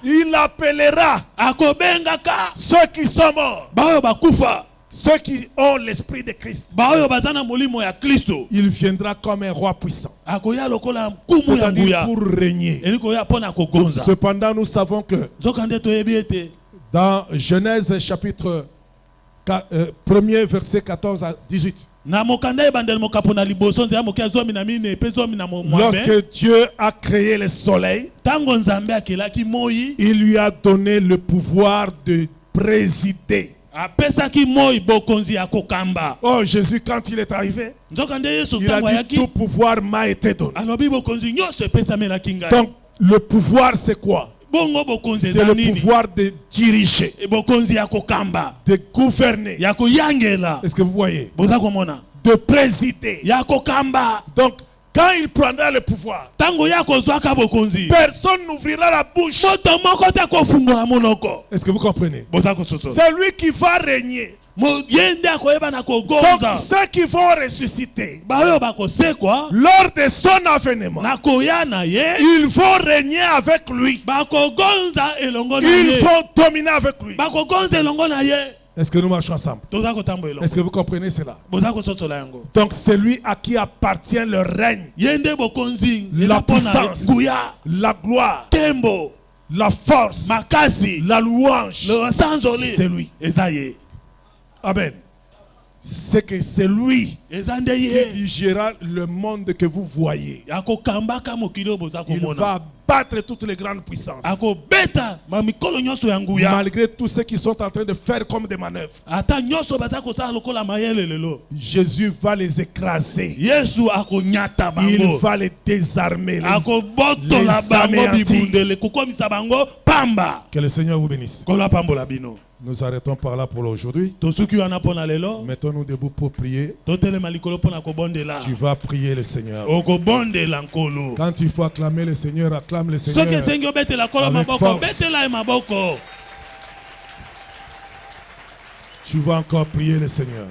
Il appellera ceux qui sont morts, ceux qui ont l'esprit de Christ. Il viendra comme un roi puissant, c'est-à-dire pour régner. Cependant, nous savons que dans Genèse chapitre 1er verset 14 à 18, lorsque Dieu a créé le soleil, il lui a donné le pouvoir de présider. Oh, Jésus, quand il est arrivé, il a dit tout pouvoir m'a été donné. Donc le pouvoir, c'est quoi? C'est le pouvoir de diriger, de gouverner. Est-ce que vous voyez? De présider. Donc, quand il prendra le pouvoir, personne n'ouvrira la bouche. Est-ce que vous comprenez? C'est lui qui va régner. Donc ceux qui vont ressusciter lors de son avènement, ils vont régner avec lui. Ils vont dominer avec lui. Est-ce que nous marchons ensemble? Est-ce que vous comprenez cela? Donc c'est lui à qui appartient le règne, la puissance, la gloire, la force, la louange. C'est lui. Amen. C'est que c'est lui qui dirigera le monde que vous voyez. Il va battre toutes les grandes puissances. Malgré tous ceux qui sont en train de faire comme des manœuvres, Jésus va les écraser. Il va les désarmer, les anéantir. Que le Seigneur vous bénisse. Nous arrêtons par là pour aujourd'hui. Mettons-nous debout pour prier. Tu vas prier le Seigneur. Quand il faut acclamer le Seigneur, acclame le Seigneur avec force. Tu vas encore prier le Seigneur.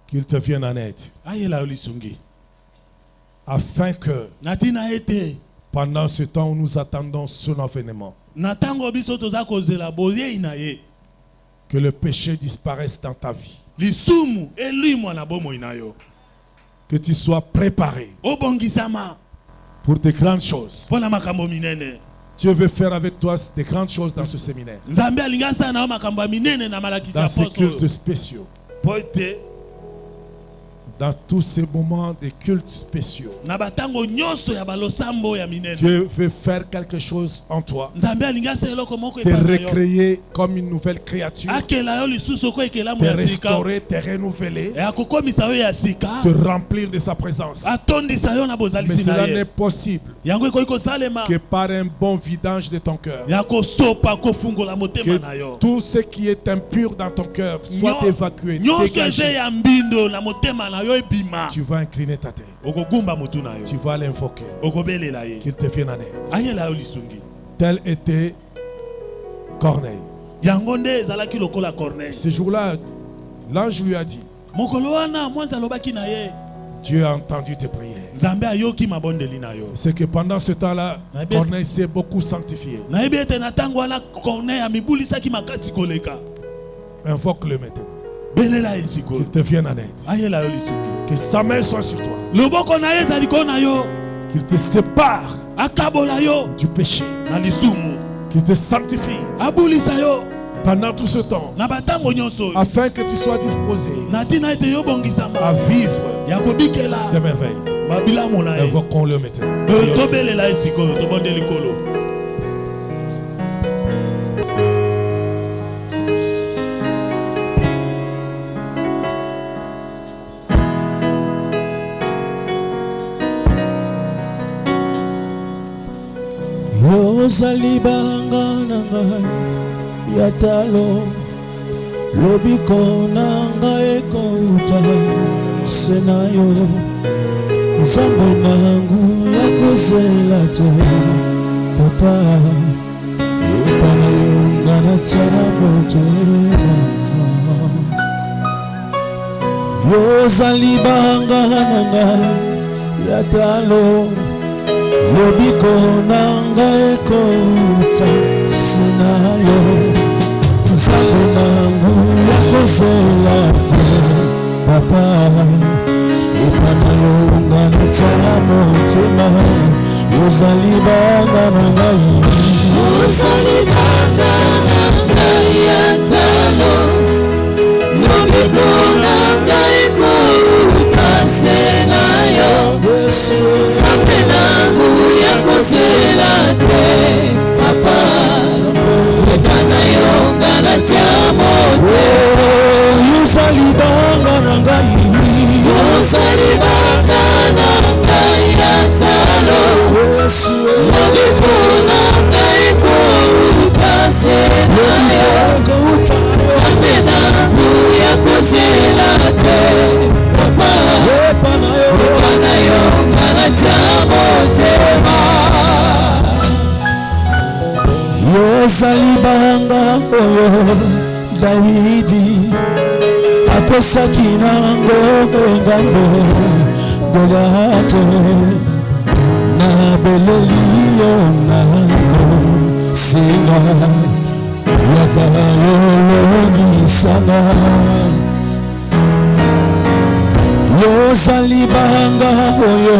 Qu'il te vienne en aide. afin que pendant ce temps où nous attendons son avènement, que le péché disparaisse dans ta vie, que tu sois préparé pour de grandes choses. Dieu veut faire avec toi de grandes choses dans ce séminaire, dans ces cultes spéciaux, dans tous ces moments de cultes spéciaux. Dieu veut faire quelque chose en toi, te recréer comme une nouvelle créature, te restaurer, te renouveler, te remplir de sa présence. Mais cela n'est possible que par un bon vidange de ton cœur, que tout ce qui est impur dans ton cœur soit évacué, dégagé. Tu vas incliner ta tête, tu vas l'invoquer, qu'il te vienne en aide. Tel était Corneille. Ce jour-là, l'ange lui a dit, Dieu a entendu tes prières. C'est que pendant ce temps-là, Corneille s'est beaucoup sanctifié. Invoque-le maintenant, qu'il te vienne en aide, que sa main soit sur toi, qu'il te sépare du péché, qu'il te sanctifie pendant tout ce temps, afin que tu sois disposé à vivre ces merveilles. Invoquons-le maintenant. Ozali bangana yatalo lobiko nanga ekouta senayo zambo nangu yakozela te papa epana yongana tamotema yozali bangana yatalo lobiko nanga ekouta senayo zambo nangu yakozela te papa epana yongana tamotema yozali bangana ngai yozali bangana ngai yatalo lobiko nanga ekouta senayo zambo nangu yakozela te papa epana yongana tamotema yozali bangana ngai yozali bangana ngai yatalo lobiko nanga ekouta senayo zambo nangu yakozela te papa epana yongana tamotema yozali banga oyo Dawidi akosaki nango engambo Goliate na beleli yo nango singa yaka yolongisanga yozali banga oyo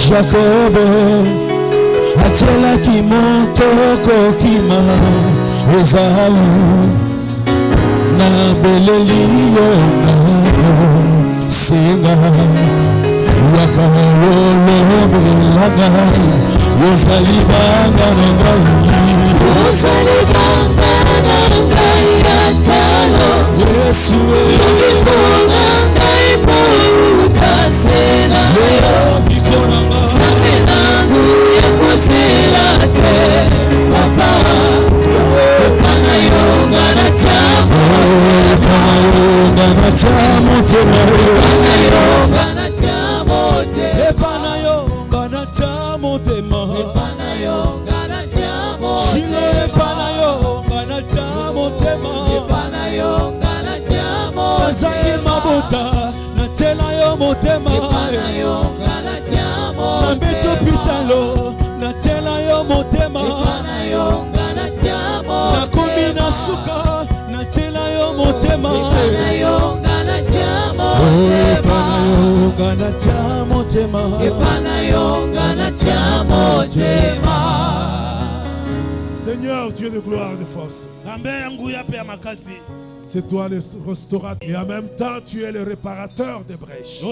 Jacobe atelaki motoko kima Esawu na beleli yo nango singa yaka yolobelanga yozali banga na ngai yozali banga na ngai yatalo Yesu lobiko na ngai ekouta senayo zambo nangu yakozela te papa epana yongana tamotema epana yongana tamotema Shilo epana yongana tamotema nazali mabota natela yo motema epana yongana tamotema lelo natiela yo motema nakomi na suka natiela yo motema epana yo natia motema. Seigneur Dieu de gloire et de force, c'est toi le restaurateur et en même temps tu es le réparateur des brèches.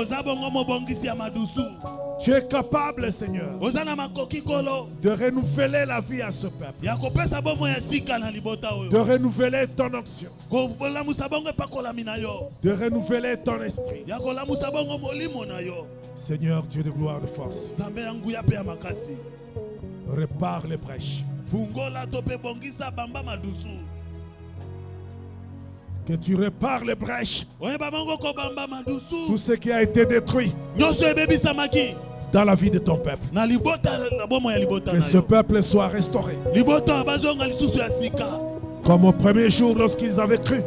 Tu es capable, Seigneur, de renouveler la vie à ce peuple, de renouveler ton onction, de renouveler ton esprit. Seigneur Dieu de gloire et de force, répare les brèches. Que tu répares les brèches, tout ce qui a été détruit dans la vie de ton peuple. Que ce peuple soit restauré comme au premier jour lorsqu'ils avaient cru.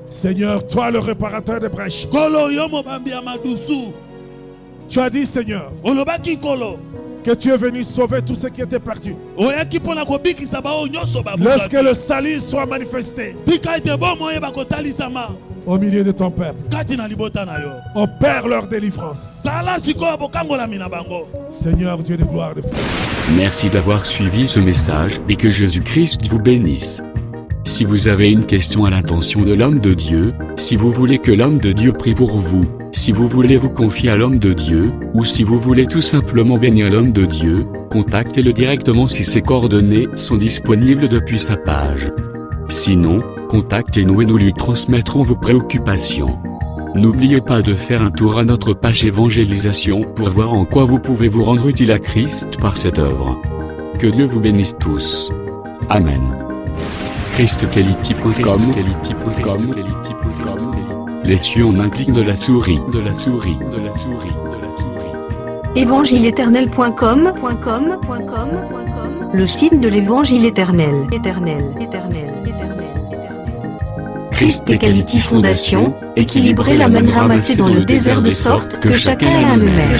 Seigneur, toi le réparateur des brèches, tu as dit, Seigneur, que tu es venu sauver tout ce qui était perdu. Lorsque le salut soit manifesté au milieu de ton peuple, opère leur délivrance. Seigneur Dieu de gloire de force. Merci d'avoir suivi ce message et que Jésus-Christ vous bénisse. Si vous avez une question à l'intention de l'homme de Dieu, si vous voulez que l'homme de Dieu prie pour vous, si vous voulez vous confier à l'homme de Dieu, ou si vous voulez tout simplement bénir l'homme de Dieu, contactez-le directement si ses coordonnées sont disponibles depuis sa page. Sinon, contactez-nous et nous lui transmettrons vos préoccupations. N'oubliez pas de faire un tour à notre page évangélisation pour voir en quoi vous pouvez vous rendre utile à Christ par cette œuvre. Que Dieu vous bénisse tous. Amen. ChristQuality.com. Les cieux en un clic de la souris. Évangile-éternel.com, le site de l'évangile éternel. ChristQuality Fondation, équilibrer la manne ramassée dans le désert de sorte que chacun ait un le même.